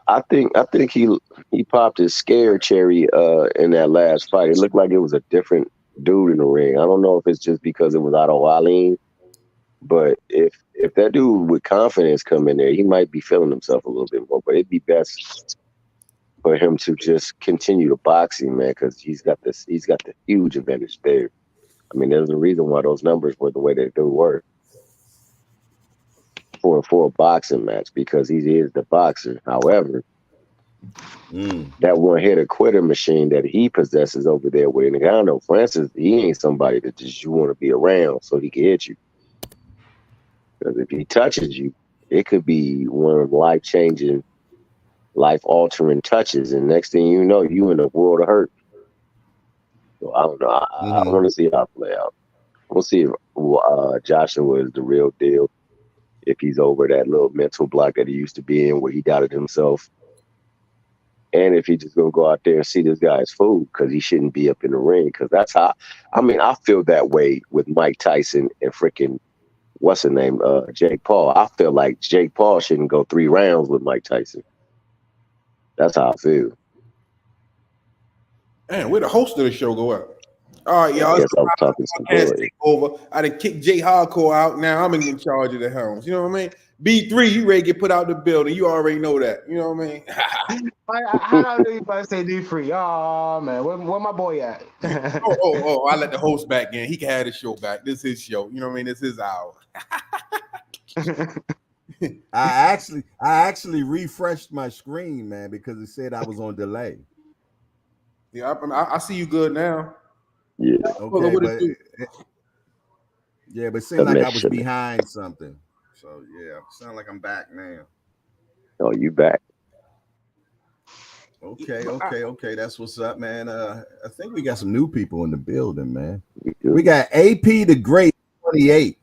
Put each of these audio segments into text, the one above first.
I think he popped his scare cherry in that last fight. It looked like it was a different dude in the ring. I don't know if it's just because it was Otto Wallin, but if that dude with confidence come in there, he might be feeling himself a little bit more. But it'd be best for him to just continue to boxing, man, because he's got the huge advantage there. I mean, there's a reason why those numbers were the way they do were for a boxing match because he is the boxer. However, that one hitter quitter machine that he possesses over there with Ngannou, Francis, he ain't somebody that just you want to be around so he can hit you. Because if he touches you, it could be one of life changing, life altering touches, and next thing you know, you in a world of hurt. So I don't know. I want to see how it play out. We'll see if Joshua is the real deal. If he's over that little mental block that he used to be in, where he doubted himself. And if he's just gonna go out there and see this guy's food because he shouldn't be up in the ring, because that's how. I mean, I feel that way with Mike Tyson and freaking what's his name, Jake Paul. I feel like Jake Paul shouldn't go 3 rounds with Mike Tyson. That's how I feel. Man, where the host of the show go out? All right, y'all. Yes, I'm talking some good. Over. I done kicked Jay Hardcore out. Now I'm in charge of the helms. You know what I mean? B3, you ready to get put out the building. You already know that. You know what I mean? How do you about to say D3? Oh, man. Where my boy at? I let the host back in. He can have the show back. This is his show. You know what I mean? This is hour. I actually refreshed my screen, man, because it said I was on delay. Yeah, I see you good now. Yeah. Okay, but it seemed like I was behind something. So yeah, sound like I'm back now. Oh, you back? Okay. That's what's up, man. I think we got some new people in the building, man. We got AP the Great 28.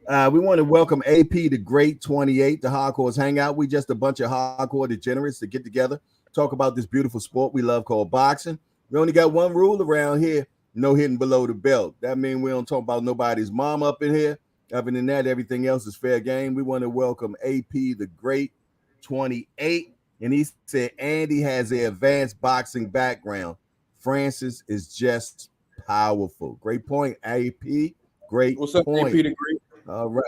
We want to welcome AP the Great 28 to Hardcore's Hangout. We just a bunch of hardcore degenerates to get together, talk about this beautiful sport we love called boxing. We only got one rule around here: no hitting below the belt. That means we don't talk about nobody's mom up in here. Other than that, everything else is fair game. We want to welcome AP the Great 28. And he said Andy has an advanced boxing background. Francis is just powerful. Great point, AP. Great What's up, point. AP the Great? All right.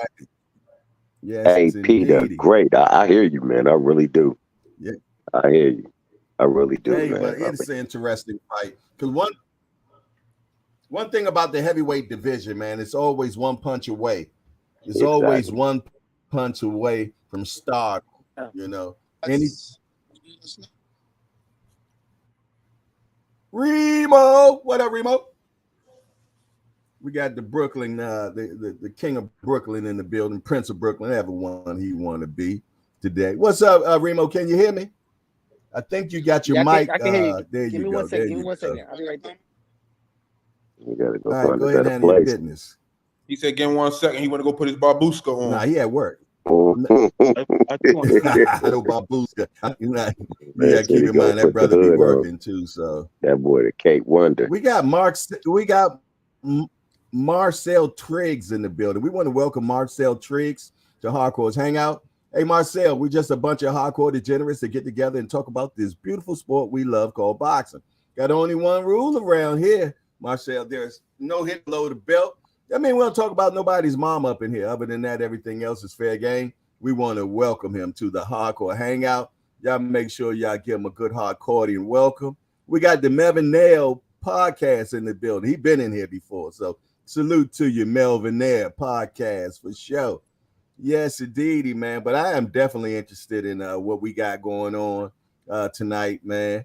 Yes, AP the Great. I hear you, man. I really do. Yeah. I hear you. I really do, man. But it's an interesting fight. Because one thing about the heavyweight division, man, it's always one punch away. It's always one punch away from start, you know. Remo, what up, Remo? We got the Brooklyn, the king of Brooklyn in the building, Prince of Brooklyn, everyone he want to be today. What's up, Remo? Can you hear me? I think you got your mic. I can hear you. There Give you me go. 1 second. Give me 1 second. I'll be right there. You gotta go. All right, go ahead and handle your business. He said, "Give him 1 second. He want to go put his babushka on." Nah, he at work. I know babushka. You gotta keep in mind that brother be working too. So that boy, the Kate Wonder. We got Marcel Triggs in the building. We want to welcome Marcel Triggs to Hardcore's Hangout. Hey, Marcel, we're just a bunch of hardcore degenerates that get together and talk about this beautiful sport we love called boxing. Got only one rule around here, Marcel. There's no hit below the belt. I mean, we don't talk about nobody's mom up in here. Other than that, everything else is fair game. We want to welcome him to the Hardcore Hangout. Y'all make sure y'all give him a good hardcore welcome. We got the Melvin Nail podcast in the building. He's been in here before. So salute to you, Melvin Nail podcast for sure. Yes, indeedy, man. But I am definitely interested in what we got going on tonight, man.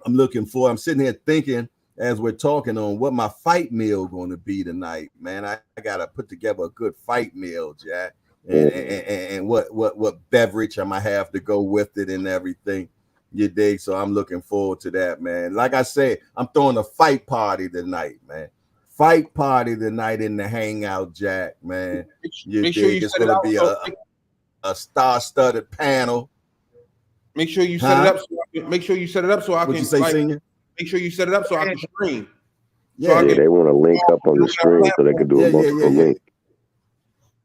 I'm sitting here thinking as we're talking on what my fight meal going to be tonight, man. I got to put together a good fight meal, Jack, and what beverage I might have to go with it and everything. You dig? So I'm looking forward to that, man. Like I said, I'm throwing a fight party tonight, man. Fight party tonight in the Hangout, Jack, man. Make sure you it's going to be a star-studded panel. Make sure you set it up. Make sure you set it up so I can. What you say, Senior? Make sure you set it up so I can stream. Yeah, they want to link up on the screen so they can do a multiple link.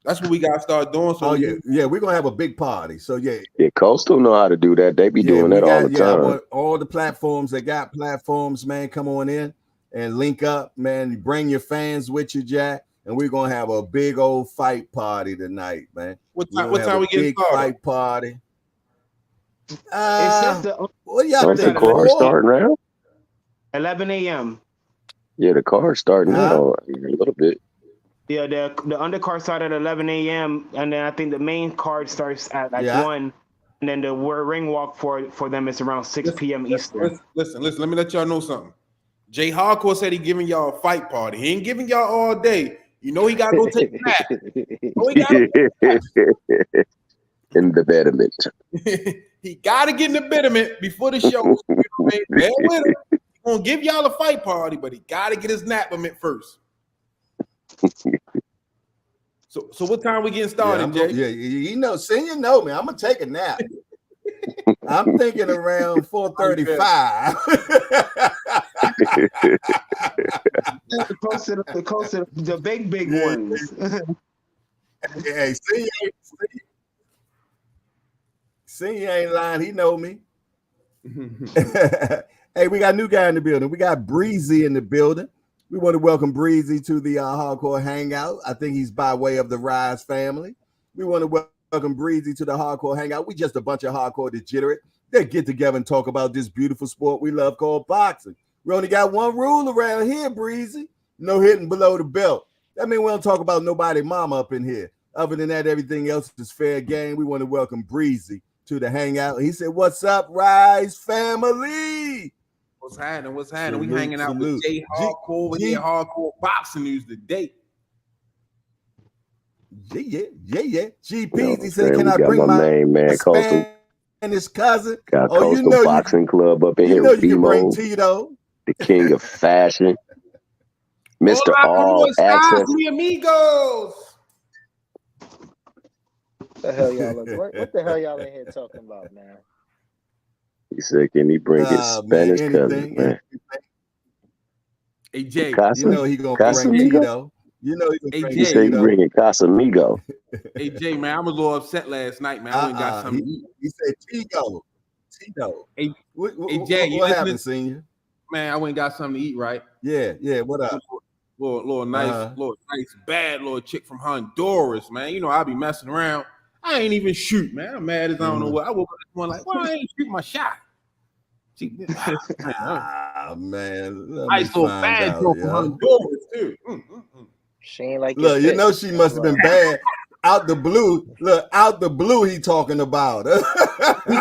That's what we gotta start doing. So we're gonna have a big party. So yeah, Coastal know how to do that. They be doing that all the time. I want all the platforms that got platforms, man. Come on in and link up, man. Bring your fans with you, Jack, and we're gonna have a big old fight party tonight, man. What time we get started? Fight party. What y'all think? The car starting now? 11 a.m. Yeah, the car's starting now a little bit. Yeah, the undercard started at 11 a.m. and then I think the main card starts at 1, and then the ring walk for them is around 6 p.m. Eastern. Listen. Let me let y'all know something. Jay Hardcore said he giving y'all a fight party. He ain't giving y'all all day. You know he gotta go take a nap. In the betterment. He gotta get in the betterment before the show. You know what I mean? Bear with him. He's gonna give y'all a fight party, but he gotta get his napperment first. So what time we getting started, Jay? Senior know me. I'm gonna take a nap. I'm thinking around 4:35. the big ones. Hey, Senior ain't lying. He know me. Hey, we got a new guy in the building. We got Breezy in the building. We want to welcome Breezy to the Hardcore Hangout. I think he's by way of the Rise family. We want to welcome Breezy to the Hardcore Hangout. We just a bunch of hardcore degenerate that get together and talk about this beautiful sport we love called boxing. We only got one rule around here, Breezy. No hitting below the belt. That means we don't talk about nobody mama up in here. Other than that, everything else is fair game. We want to welcome Breezy to the Hangout. He said, "What's up, Rise family?" What's happening? We hanging out with Jay Hardcore. We get hardcore boxing news today. Yeah. GP, said, "Can I bring my main man, Coastal and his cousin?" Got Coastal Boxing Club up in here. You can bring Tito, the king of fashion, Mr. All Access. Mi amigos. What the hell y'all what the hell y'all in here talking about, man? He said, "Can he bring his Spanish cousin, man?" Hey Jay, you know he gonna bring Tito. You know he said he bringing Casamigo. Hey Jay, man, I was a little upset last night, man. I went and got something to eat. He said Tito. Hey, Jay, what happened, Senior? Man, I went and got something to eat, right? Yeah. What up? Little nice bad little chick from Honduras, man. You know I be messing around. I ain't even shoot, man. I'm mad as I don't know what. I woke up this morning like, why I ain't shoot my shot? Man. Nice little bad girl from Honduras too. She ain't like. Look, you know she must have been bad. Out the blue, he talking about.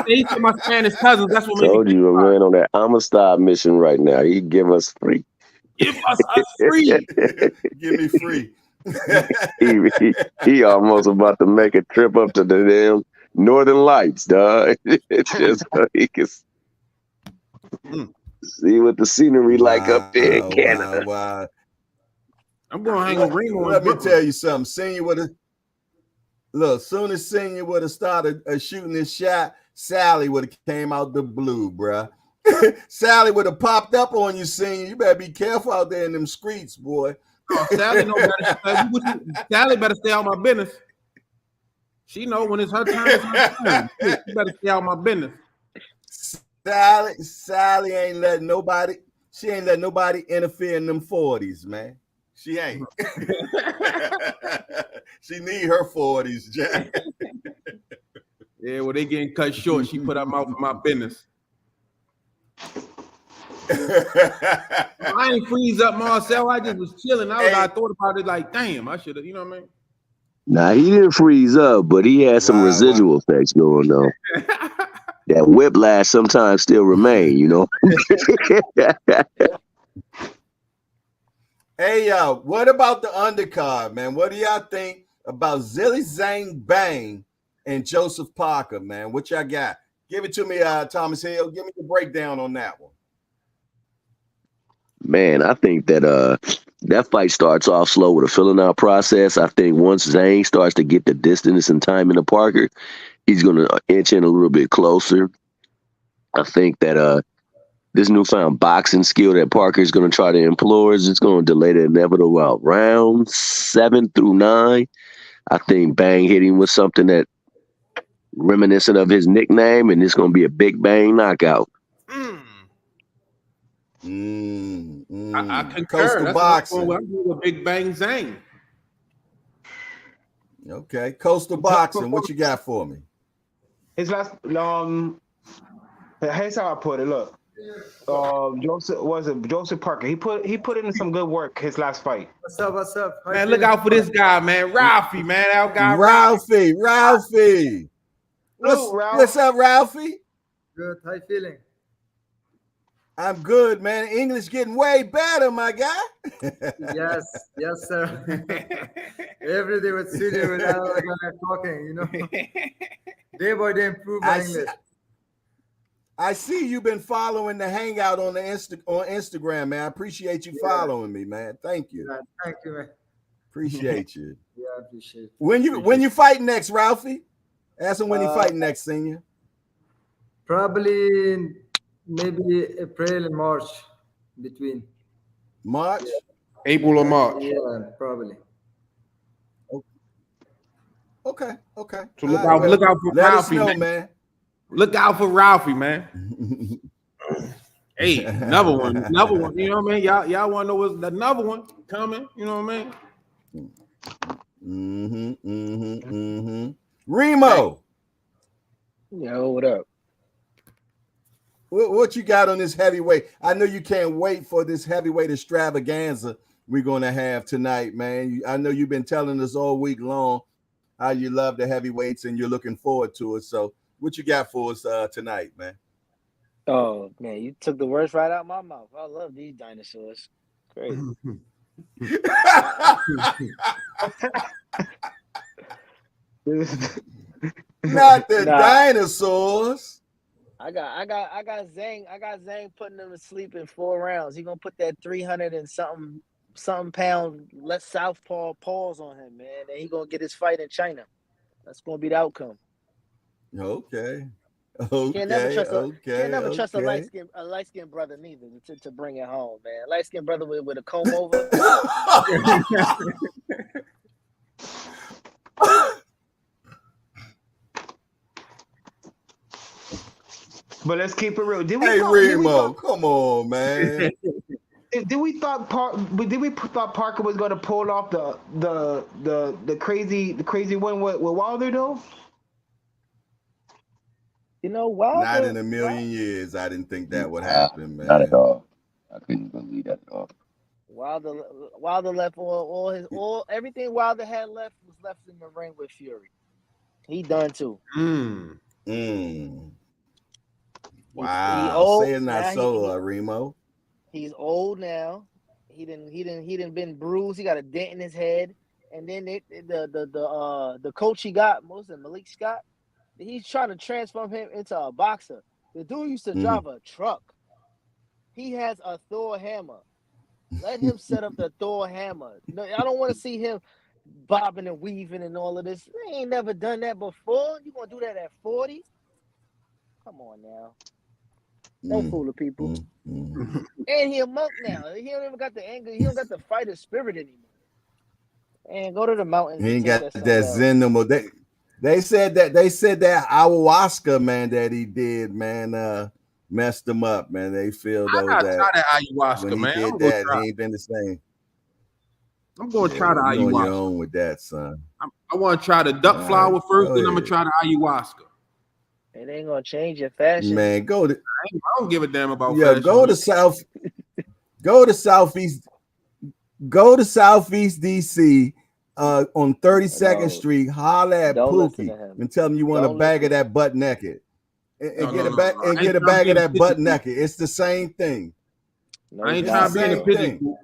He said my Spanish cousins. That's what told you, man, on that Amistad mission right now. He give us free. Give us a free. Give me free. he almost about to make a trip up to the damn Northern Lights, dog. Just so he can see what the scenery like up there in Canada. Wow. I'm gonna hang a ring on. Let me tell you something. Senior would have soon as Senior would have started shooting this shot, Sally would have came out the blue, bruh. Sally would have popped up on you, Senior. You better be careful out there in them streets, boy. Oh, Sally know better. Sally better stay out my business. She know when it's her time. It's her time. She better stay out my business. Sally ain't letting nobody. She ain't letting nobody interfere in them 40s, man. She ain't. She need her 40s, Jack. Yeah, well, they getting cut short. She put her mouth in my business. I ain't freeze up Marcel. I just was chilling. I thought about it like, damn, I should have, you know what I mean? Nah, he didn't freeze up, but he had some residual effects going on. That whiplash sometimes still remain, you know. Hey, y'all, what about the undercard, man? What do y'all think about Zilly Zang Bang and Joseph Parker, man? What y'all got? Give it to me, Thomas Hill. Give me the breakdown on that one. Man, I think that that fight starts off slow with a filling out process. I think once Zang starts to get the distance and time into Parker, he's going to inch in a little bit closer. I think that this newfound boxing skill that Parker is going to try to employ is just going to delay the inevitable round 7 through 9. I think Bang hit him with something that reminiscent of his nickname, and it's gonna be a Big Bang knockout. I concur. Coastal That's boxing. I'm going with Big Bang Zane. Okay, coastal boxing. What you got for me? His last here's how I put it. Look, Joseph Parker. He put in some good work his last fight. What's up? Man, look out for this guy, man. Ralphie, man. Our guy Ralphie. What's up, Ralphie? Good. How you feeling? I'm good, man. English getting way better, my guy. Yes, sir. Every day with studio with other guy talking, you know. Day by day improve my English. I see you've been following the hangout on Instagram, man. I appreciate you following me, man. Thank you. Yeah, thank you, man. Appreciate you. Yeah, I appreciate it. When you fighting next, Ralphie? Ask him when he fighting next, senior. Probably maybe April and March between. March? Yeah. April or March. Yeah, probably. Okay. So look out for Let Ralphie, us know, man. Look out for Ralphie, man. Hey, another one. You know what I mean? Y'all want to know what's another one coming? You know what I mean? Remo. Yo, what up? What you got on this heavyweight? I know you can't wait for this heavyweight extravaganza we're going to have tonight, man. I know you've been telling us all week long how you love the heavyweights and you're looking forward to it. So what you got for us tonight, man? Oh, man, you took the words right out of my mouth. I love these dinosaurs. Crazy. Not the dinosaurs. I got Zhang putting him to sleep in 4 rounds. He gonna put that 300 and something pound less southpaw paws on him, man. And he gonna get his fight in China. That's gonna be the outcome. Okay. Can't never trust a light skinned brother neither to bring it home, man. Light skinned brother with a comb over. But let's keep it real. Remo, come on, man. Did we thought Parker was going to pull off the crazy win with Wilder though? You know, Wilder. Not in a million years. I didn't think that would happen, man. Not at all. I couldn't believe that at all. Wilder left all everything Wilder had left was left in the ring with Fury. He done too. Wow, say it not so, Remo. He's old now. He didn't been bruised. He got a dent in his head. And then the coach he got, Malik Scott, he's trying to transform him into a boxer. The dude used to drive a truck. He has a Thor hammer. Let him set up the Thor hammer. No, I don't want to see him bobbing and weaving and all of this. They ain't never done that before. You gonna do that at 40? Come on now. Don't fool the people. And he a monk now. He don't even got the anger. He don't got the fighter spirit anymore. And go to the mountains. He ain't got that zen no more. They said that ayahuasca, man, that he did, man, messed him up, man. They feel though that ayahuasca, when he man. did that, he ain't been the same. I'm going to try the ayahuasca. You're on your own with that, son. I want to try the duck flower first, then I'm going to try the ayahuasca. It ain't going to change your fashion. Man, I don't give a damn about fashion. Go to Southeast DC on 32nd Street, holla at Pookie and tell him you want a bag of that butt naked. And get a bag of that butt naked. It's the same thing. I ain't trying to be in a pigeon.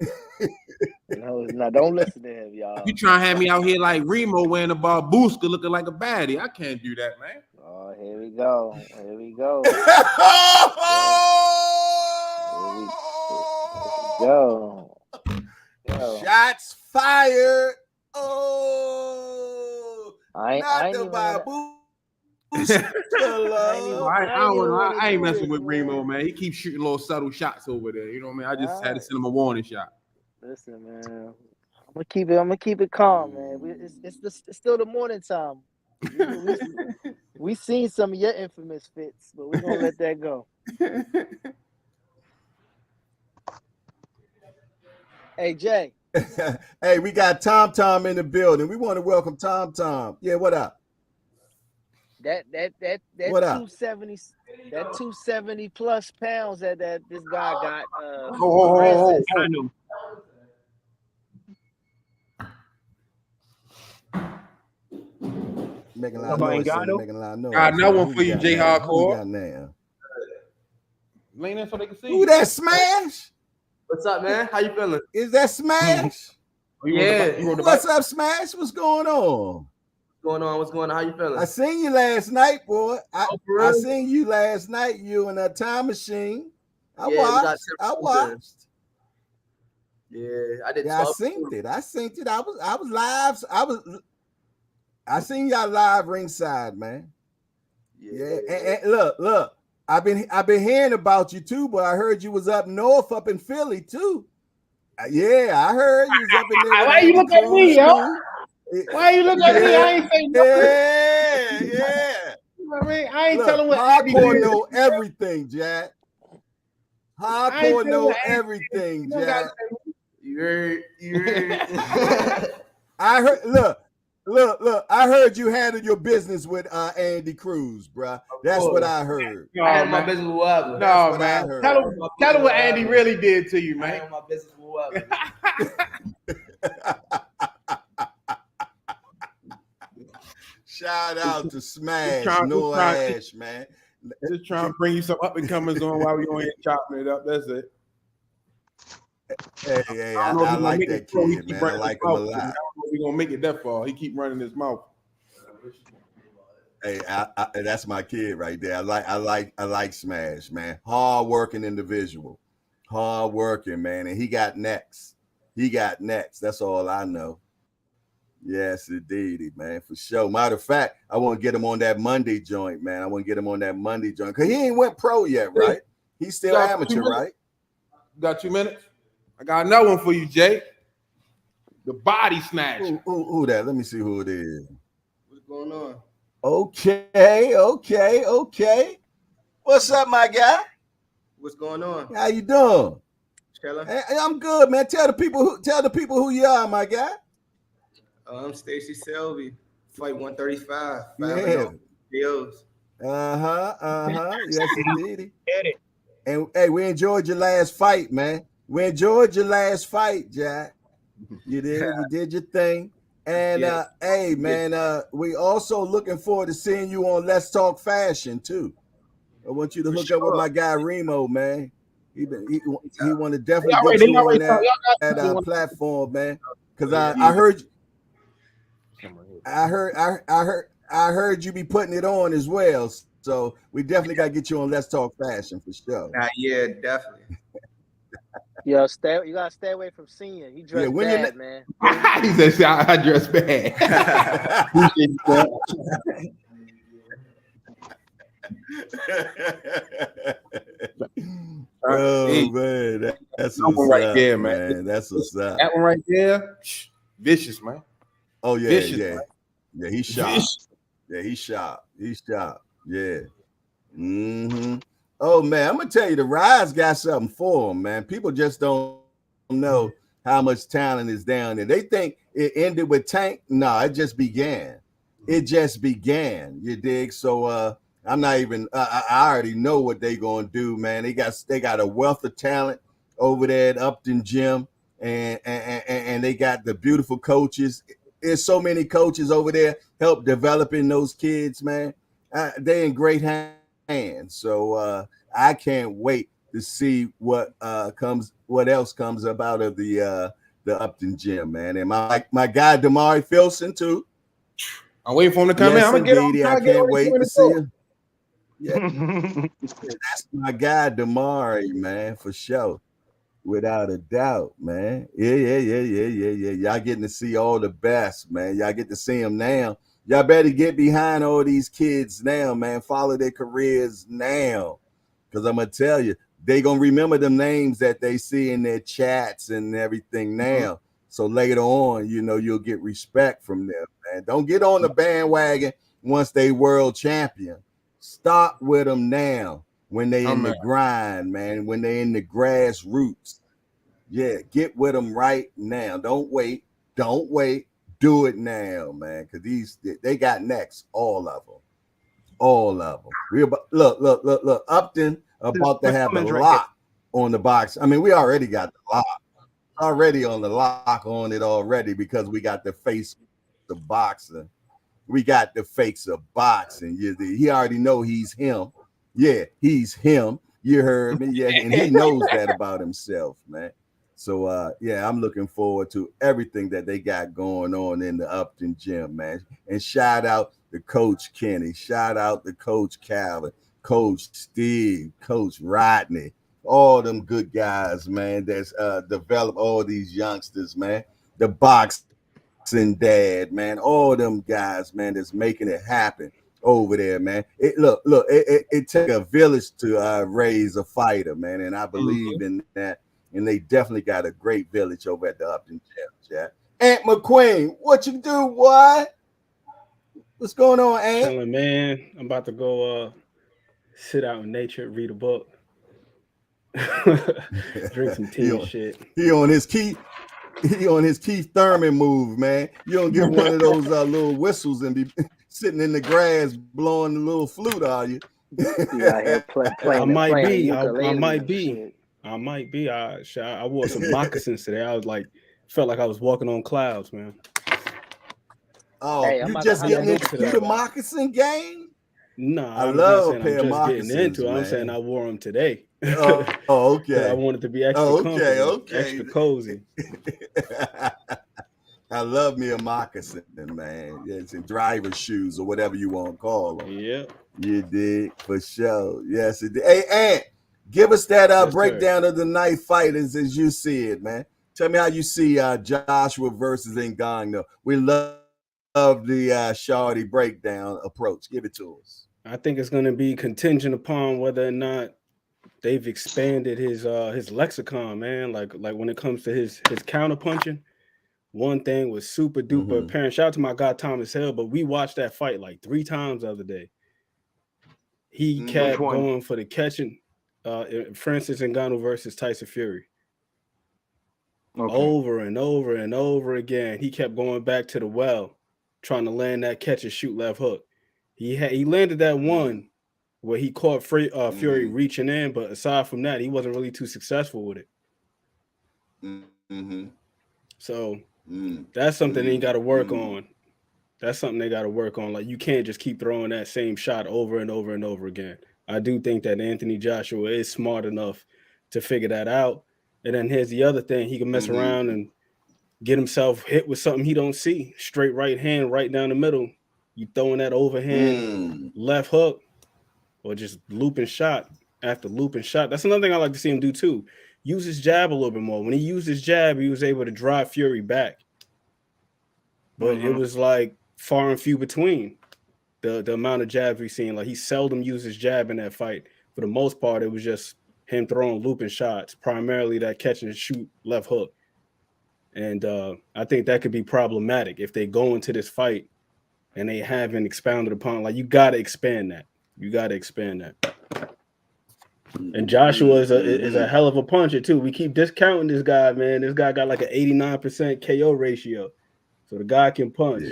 No, don't listen to him, y'all. You trying to have me out here like Remo wearing a Barbuska looking like a baddie. I can't do that, man. Oh, here we go. Here we go. Shots fired. Oh, I ain't messing with Remo, man. He keeps shooting little subtle shots over there. You know what I mean? I just had to send him a warning shot. Listen, man. I'm gonna keep it calm, man. It's still the morning time. We seen some of your infamous fits, but we're gonna let that go. Hey Jay. Hey, we got Tom Tom in the building. We want to welcome Tom Tom. Yeah, what up? That What up? 270 that 270 plus pounds that this guy got Oh. I know. Making a lot of About noise, Ngannou? making a lot of noise. Got another one Who for we you, got J now? Who we Hardcore. got now? Lean in so they can see. Who that Smash? What's up, man? How you feeling? Is that Smash? Yeah. What's up, Smash? What's going on? What's going on? How you feeling? I seen you last night, boy. I really? seen you last night. You in that time machine. I Yeah, we got watched. I watched. Yeah, I did. Yeah, I seen it. I was live. I seen y'all live ringside, man. Yeah. And look. I've been hearing about you too, but I heard you was up north, up in Philly too. Yeah, I heard you was up in there. Why you look at me, yo? Why you look at me? I ain't saying nothing. Yeah. You know what I mean? I ain't Look, telling what Hardcore know everything, Jack. Hardcore know everything, Jack. You heard. I heard. Look. I heard you handled your business with Andy Cruz, bruh. That's what I heard. No, I had my business with whoever. No, man. Tell him what Andy really did to you, I man. had my business with whoever. Shout out to Smash, no Ash, man. Just trying to bring you some up and comers on while we on here chopping it up. That's it. Hey, I like that kid, man. I like him a lot. I don't know if we're gonna make it that far. He keep running his mouth. Hey, that's my kid right there. I like Smash, man. Hard working individual, hard working, man, and he got next. That's all I know. Yes, indeed, man, for sure. Matter of fact, I want to get him on that Monday joint, man. Because he ain't went pro yet, right? He's still amateur, right? Got 2 minutes? I got another one for you, Jay. The body snatch. Who that? Let me see who it is. What's going on? Okay. What's up, my guy? What's going on? How you doing? Chilling. Hey, I'm good, man. Tell the people who you are, my guy. I'm Stacy Selby, fight 135. Yeah. Deals. Yes, indeed. And hey, we enjoyed your last fight, man. We enjoyed your last fight, Jack. You did your thing. And hey, man, we also looking forward to seeing you on Let's Talk Fashion too. I want you to hook up with my guy Remo, man. He want to definitely get you on that platform, man. Because I heard you be putting it on as well. So we definitely got to get you on Let's Talk Fashion for sure. Yeah, definitely. Yo, you gotta stay away from Senior. He dressed bad, man. He said, "I dress bad." Man, that's what's right up, there, man. That's what's up. That one right there, vicious, man. Oh yeah, vicious, yeah, man. Yeah. He's sharp. Yeah, he's sharp. Yeah. Mm-hmm. Oh man, I'm gonna tell you, the Rise got something for him, man. People just don't know how much talent is down there. They think it ended with Tank. No, it just began. You dig? So I'm not even. I already know what they gonna do, man. They got a wealth of talent over there at Upton Gym, and they got the beautiful coaches. There's so many coaches over there help developing those kids, man. They in great hands. So I can't wait to see what else comes up out of the Upton Gym, man. And my guy Damari Filson too. I'm waiting for him to come in. I'm gonna get him. I can't wait to see him. Yeah, that's my guy Damari, man, for sure. Without a doubt, man. Yeah. Y'all getting to see all the best, man. Y'all get to see them now. Y'all better get behind all these kids now, man. Follow their careers now. Because I'm going to tell you, they going to remember them names that they see in their chats and everything now. So later on, you'll get respect from them, man. Don't get on the bandwagon once they world champion. Start with them now when they in the grind, man, when they in the grassroots. Yeah, get with them right now. Don't wait. Do it now, man, because they got next, all of them. We look. Upton about to have the lock on the box. I mean, we already got the lock. Already on the lock on it already because we got the face of boxing. We got the fakes of boxing. He already know he's him. Yeah, he's him. You heard me. Yeah, and he knows that about himself, man. So I'm looking forward to everything that they got going on in the Upton gym, man. And shout out to Coach Kenny. Shout out to Coach Calvin, Coach Steve, Coach Rodney. All them good guys, man, that's developed all these youngsters, man. The boxing dad, man. All them guys, man, that's making it happen over there, man. It took a village to raise a fighter, man, and I believe in that. And they definitely got a great village over at the Upton Gym, Jack. Aunt McQueen, what you do, boy? What's going on, Aunt? Chilling, man. I'm about to go sit out in nature, read a book. Drink some tea and shit. He on his Keith Thurman move, man. You don't get one of those little whistles and be sitting in the grass blowing the little flute, are you? I might be. I wore some moccasins today. I was like, felt like I was walking on clouds, man. Oh, hey, you just getting into the moccasin game? No, I love a pair of moccasins. Getting into it. I'm saying I wore them today. Okay. I wanted to be extra comfortable, extra cozy. I love me a moccasin, man. Yeah, it's in driver's shoes or whatever you want to call them. Yeah. You did, for sure. Yes, it did. Hey, Ant, give us that breakdown of the night fighters as you see it, man. Tell me how you see Joshua versus Ngannou. We love the Shawty breakdown approach. Give it to us. I think it's going to be contingent upon whether or not they've expanded his lexicon, man. Like when it comes to his counter punching, one thing was super duper apparent. Shout out to my guy Thomas Hill, but we watched that fight like 3 times the other day. He kept going for the catching. Francis Ngannou versus Tyson Fury. Okay. Over and over and over again, he kept going back to the well, trying to land that catch and shoot left hook. He landed that one where he caught Fury reaching in, but aside from that, he wasn't really too successful with it. So that's something they got to work on. That's something they got to work on. Like, you can't just keep throwing that same shot over and over and over again. I do think that Anthony Joshua is smart enough to figure that out. And then here's the other thing. He can mess around and get himself hit with something he don't see. Straight right hand, right down the middle. You throwing that overhand left hook or just looping shot after looping shot. That's another thing I like to see him do too. Use his jab a little bit more. When he used his jab, he was able to drive Fury back. But it was like far and few between the amount of jabs we've seen. Like, he seldom used his jab in that fight. For the most part, it was just him throwing looping shots, primarily that catch and shoot left hook. And I think that could be problematic if they go into this fight and they haven't expounded upon. Like, you got to expand that. And Joshua is a hell of a puncher too. We keep discounting this guy, man. This guy got like an 89% KO ratio, so the guy can punch.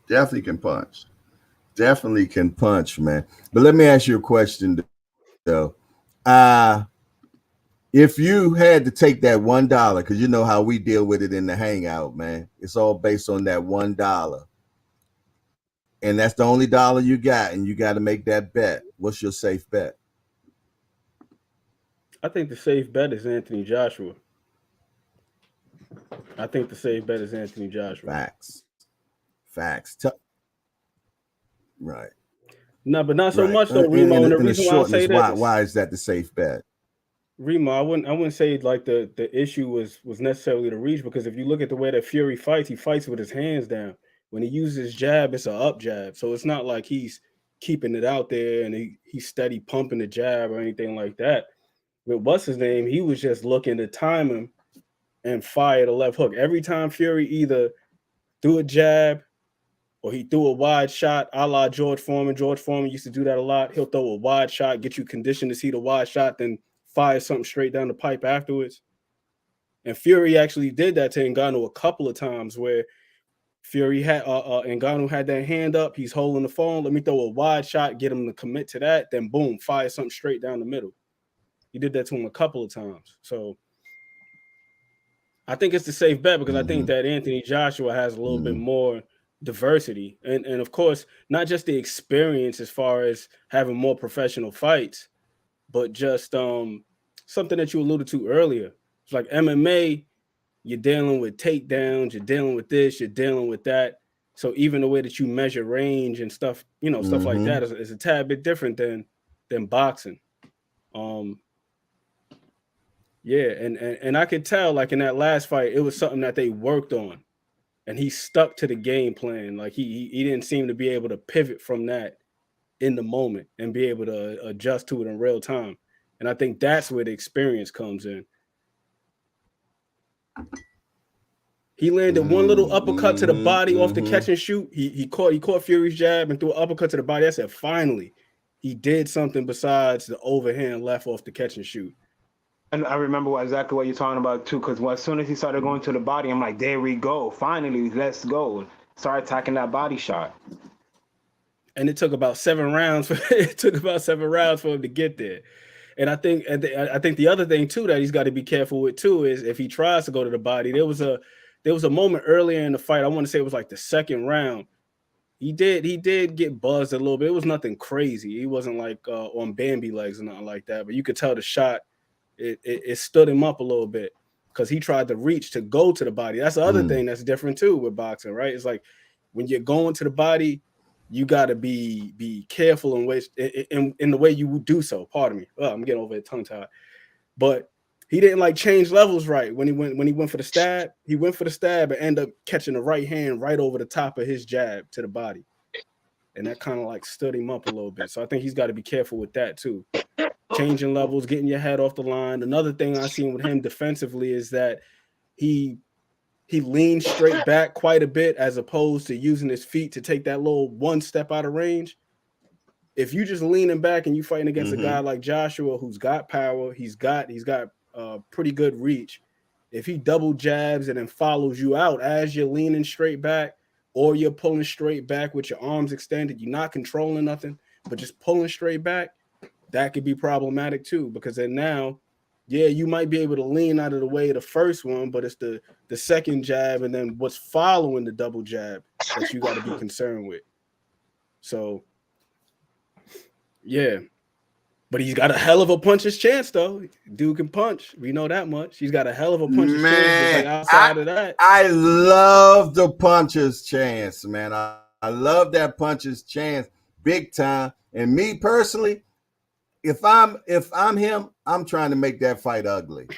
Definitely can punch, man. But let me ask you a question, though. If you had to take that $1, because you know how we deal with it in the hangout, man. It's all based on that $1. And that's the only dollar you got, and you got to make that bet. What's your safe bet? I think the safe bet is Anthony Joshua. Facts. Right. No, but not so much though, Remo. And the reason why I say that, why is that the safe bet? Remo, I wouldn't say like the issue was necessarily the reach, because if you look at the way that Fury fights, he fights with his hands down. When he uses his jab, it's an up jab. So it's not like he's keeping it out there and he's steady pumping the jab or anything like that. with what's his name, he was just looking to time him and fire the left hook. Every time Fury either threw a jab or he threw a wide shot, a la George Foreman. George Foreman used to do that a lot. He'll throw a wide shot, get you conditioned to see the wide shot, then fire something straight down the pipe afterwards. And Fury actually did that to Ngannou a couple of times where Fury had Ngannou had that hand up. He's holding the phone. Let me throw a wide shot, get him to commit to that. Then boom, fire something straight down the middle. He did that to him a couple of times. So I think it's the safe bet because I think that Anthony Joshua has a little bit more diversity. And of course, not just the experience as far as having more professional fights, but just something that you alluded to earlier. It's like MMA, you're dealing with takedowns, you're dealing with this, you're dealing with that. So even the way that you measure range and stuff, you know, stuff like that is a tad bit different than boxing. Yeah, and I could tell, like in that last fight, it was something that they worked on, and he stuck to the game plan. Like he didn't seem to be able to pivot from that in the moment and be able to adjust to it in real time. And I think that's where the experience comes in. He landed one little uppercut to the body off the catch and shoot. He caught Fury's jab and threw an uppercut to the body. I said, finally, he did something besides the overhand left off the catch and shoot. And I remember exactly what you're talking about too, because as soon as he started going to the body, I'm like, there we go. Finally, let's go. Start attacking that body shot. And it took about 7 rounds. It took about 7 rounds for him to get there. And I think the other thing too that he's got to be careful with too is if he tries to go to the body. There was a moment earlier in the fight. I want to say it was like the second round. He did get buzzed a little bit. It was nothing crazy. He wasn't like on Bambi legs or nothing like that. But you could tell the shot. It stood him up a little bit because he tried to reach to go to the body. That's the other thing that's different too with boxing, right? It's like when you're going to the body, you got to be careful in the way you do so. Pardon me. I'm getting over it tongue-tied. But he didn't like change levels right when he went for the stab. He went for the stab and ended up catching the right hand right over the top of his jab to the body. And that kind of like stood him up a little bit. So I think he's got to be careful with that too. Changing levels, getting your head off the line. Another thing I've seen with him defensively is that he leans straight back quite a bit as opposed to using his feet to take that little one step out of range. If you just leaning back and you fighting against a guy like Joshua who's got power, he's got pretty good reach. If he double jabs and then follows you out as you're leaning straight back or you're pulling straight back with your arms extended, you're not controlling nothing, but just pulling straight back, that could be problematic too, because then now, yeah, you might be able to lean out of the way of the first one, but it's the second jab and then what's following the double jab that you got to be concerned with. So, yeah. But he's got a hell of a puncher's chance, though. Dude can punch. We know that much. He's got a hell of a puncher's chance. Like outside of that, I love the puncher's chance, man. I love that puncher's chance big time. And me personally, if I'm him, I'm trying to make that fight ugly.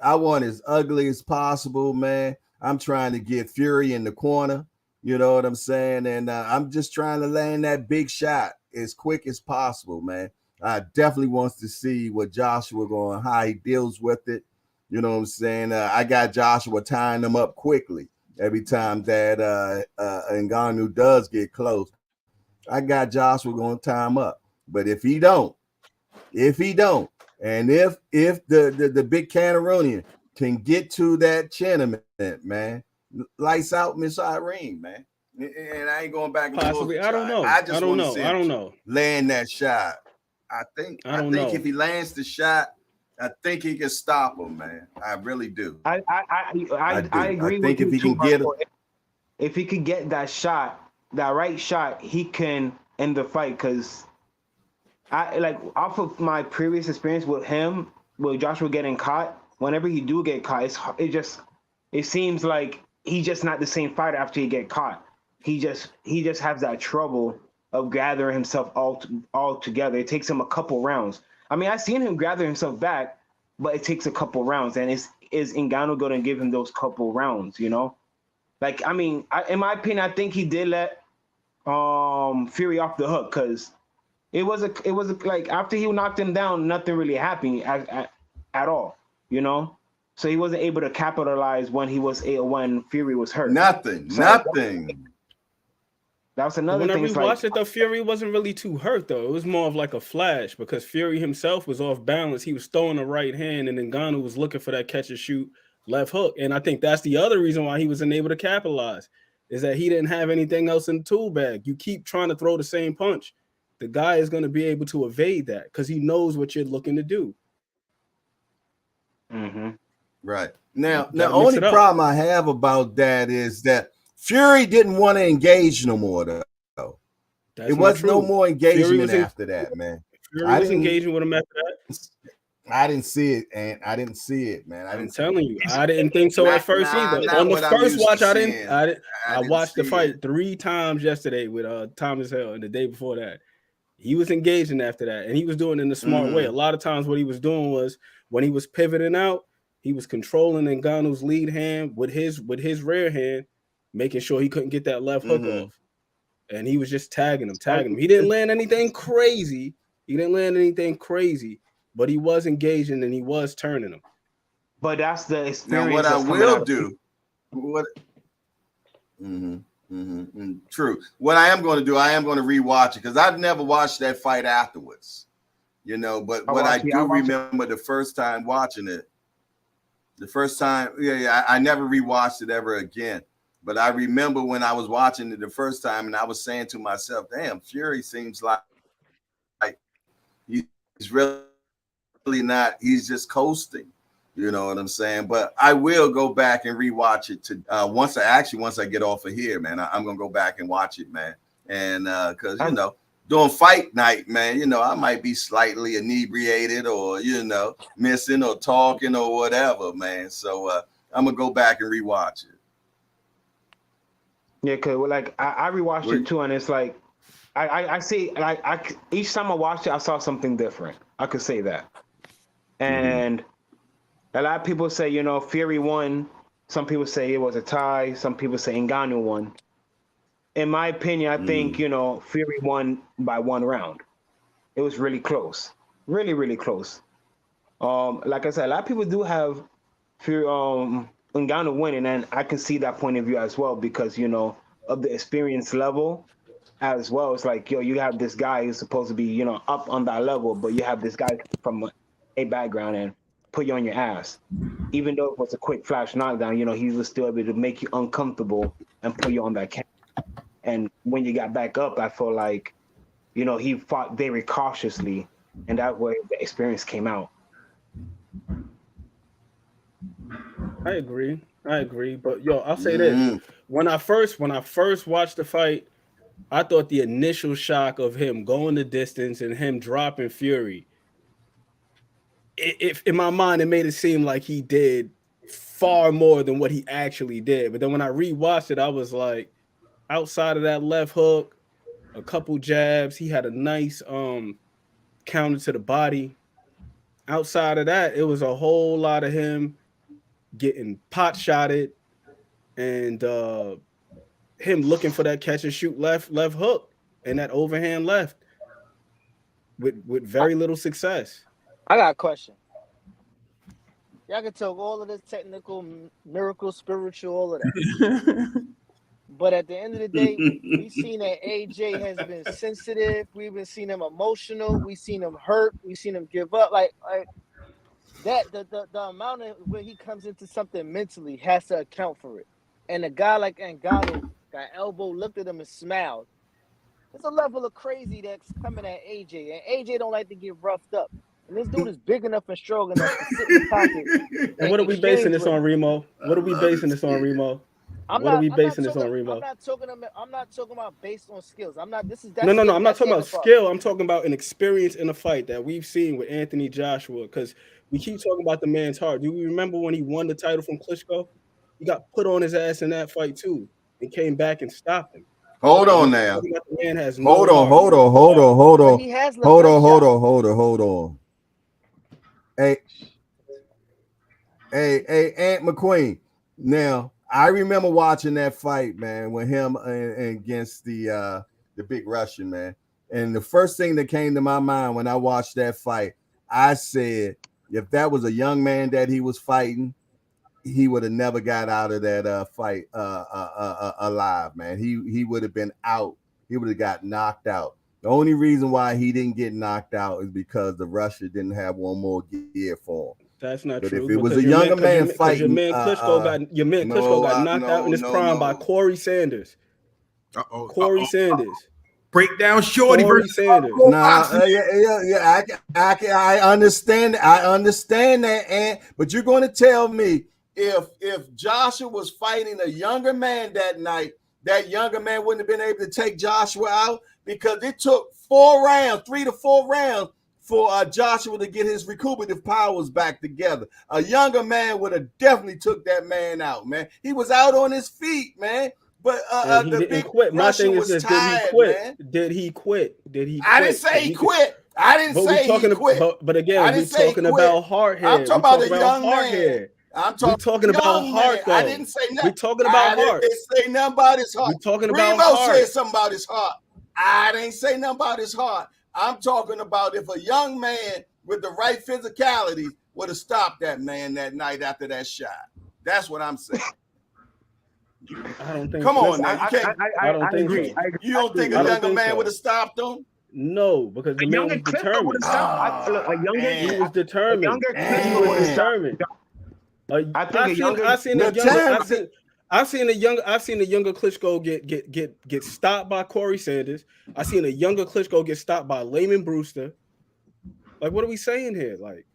I want as ugly as possible, man. I'm trying to get Fury in the corner. You know what I'm saying? And I'm just trying to land that big shot as quick as possible, man. I definitely wants to see what Joshua going, how he deals with it. You know what I'm saying? I got Joshua tying them up quickly every time that Ngannou does get close. I got Joshua going to tie him up. But if he don't, and if the big Cameroonian can get to that Chinaman, man, lights out Miss Irene, man. And I ain't going back and possibly. forth. I don't know. I just want to see I don't know. Land that shot. I think if he lands the shot, I think he can stop him, man. I really do. I agree with you. If he can get it, if he could get that shot, that right shot, he can end the fight. Because I like off of my previous experience with him, with Joshua getting caught. Whenever he do get caught, it seems like he's just not the same fighter after he get caught. He just has that trouble of gathering himself all together. It takes him a couple rounds. I mean, I've seen him gather himself back, but it takes a couple rounds. And is Ngannou going to give him those couple rounds, you know? Like, I mean, in my opinion, I think he did let Fury off the hook because It was like after he knocked him down, nothing really happened at all, you know. So he wasn't able to capitalize when Fury was hurt. Nothing. That was another thing. When I rewatched it, though, Fury wasn't really too hurt, though. It was more of like a flash because Fury himself was off balance. He was throwing the right hand, and then Ngannou was looking for that catch and shoot left hook. And I think that's the other reason why he wasn't able to capitalize, is that he didn't have anything else in the tool bag. You keep trying to throw the same punch, the guy is going to be able to evade that because he knows what you're looking to do. Mm-hmm. Right. Now, the only problem I have about that is that Fury didn't want to engage no more, though. It was no more engagement after that, man. Fury was engaging with him after that. I didn't see it, and I didn't see it, man. I'm telling you, I didn't think so at first either. On the first watch, I watched the fight 3 times yesterday with Thomas Hill, and the day before that, he was engaging after that, and he was doing it in a smart way. A lot of times, what he was doing was when he was pivoting out, he was controlling Ngannou's lead hand with his rear hand, making sure he couldn't get that left hook off, and he was just tagging him. He didn't land anything crazy. But he was engaging and he was turning him. But that's the experience. Now, what I will do, true. What I am going to do, I am going to rewatch it because I've never watched that fight afterwards. You know, but what I do remember the first time watching it, I never rewatched it ever again. But I remember when I was watching it the first time, and I was saying to myself, "Damn, Fury seems like he's really not. He's just coasting." You know what I'm saying? But I will go back and rewatch it to once I get off of here, man. I'm gonna go back and watch it, man. And because during fight night, man, I might be slightly inebriated or missing or talking or whatever, man. So I'm gonna go back and rewatch it. Yeah, cause I rewatched it too, and it's like I see each time I watched it, I saw something different. I could say that, and a lot of people say Fury won. Some people say it was a tie. Some people say Ngannou won. In my opinion, I think Fury won by 1 round. It was really close, really, really close. Like I said, a lot of people do have Fury Ngannou winning, and I can see that point of view as well because of the experience level as well. It's like you have this guy who's supposed to be up on that level, but you have this guy from a background and put you on your ass. Even though it was a quick flash knockdown, he was still able to make you uncomfortable and put you on that camp. And when you got back up, I felt like, he fought very cautiously, and that way the experience came out. I agree. But I'll say this: when I first watched the fight, I thought the initial shock of him going the distance and him dropping Fury, if in my mind, it made it seem like he did far more than what he actually did. But then when I rewatched it, I was like, outside of that left hook, a couple jabs, he had a nice counter to the body. Outside of that, it was a whole lot of him getting pot shotted and him looking for that catch and shoot left hook and that overhand left with very little success. I got a question. Y'all can talk all of this technical, miracle, spiritual, all of that. But at the end of the day, we've seen that AJ has been sensitive. We've been seeing him emotional. We've seen him hurt. We've seen him give up. Like that, the amount of when he comes into something mentally has to account for it. And a guy like Ngannou got elbow, looked at him and smiled. There's a level of crazy that's coming at AJ, and AJ don't like to get roughed up. And this dude is big enough and strong enough to sit in the pocket. And what are we basing this on, Remo? What are we basing this on, Remo? I'm not talking about based on skills. No. I'm not talking about skill. I'm talking about an experience in a fight that we've seen with Anthony Joshua. Because we keep talking about the man's heart. Do you remember when he won the title from Klitschko? He got put on his ass in that fight too, and came back and stopped him. Hold on now. Hold on. Hey, Aunt McQueen. Now, I remember watching that fight, man, with him and against the big Russian, man. And the first thing that came to my mind when I watched that fight, I said, if that was a young man that he was fighting, he would have never got out of that fight alive, man. He would have been out. He would have got knocked out. The only reason why he didn't get knocked out is because the Russia didn't have one more gear for him. That's not but true. If it was a younger man fighting, your man Klitschko got knocked out in his prime by Corey Sanders. Corey Sanders. Breakdown Shorty versus Sanders. I understand. I understand that, but you're going to tell me if Joshua was fighting a younger man that night, that younger man wouldn't have been able to take Joshua out, because it took 3 to 4 rounds for Joshua to get his recuperative powers back together. A younger man would have definitely took that man out, man. He was out on his feet, man. But he didn't quit. My thing is this: did he quit? Man. Did he quit? I didn't say he quit. I didn't say he quit. But again, we're talking about hard hair. I'm talking about a young man. We're talking about heart, though. I didn't say nothing. We're talking about heart. I didn't say nothing about his heart. We're talking about Remo heart. said something about his heart. I didn't say nothing about his heart. I'm talking about if a young man with the right physicality would have stopped that man that night after that shot. That's what I'm saying. I don't think. Come on, man. I don't think agree. so. You don't think a younger man would have stopped him? No, because the man was determined. He was determined. He was determined. I've seen a younger Klitschko get stopped by Corey Sanders. I seen a younger Klitschko get stopped by Layman Brewster. Like, what are we saying here? Like,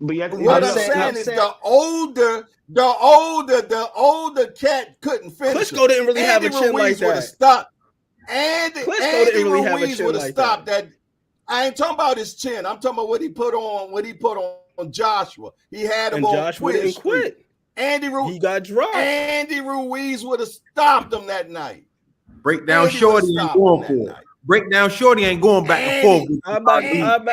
but what I'm saying is the older cat couldn't finish. Klitschko didn't really have a chin like that. Stopped. Andy Ruiz would have stopped that. I ain't talking about his chin. I'm talking about what he put on Joshua. He had him on Joshua didn't quit. He got dropped. Andy Ruiz would have stopped him that night. Breakdown Shorty ain't going for it. Breakdown Shorty ain't going back and forth. I'm about to go for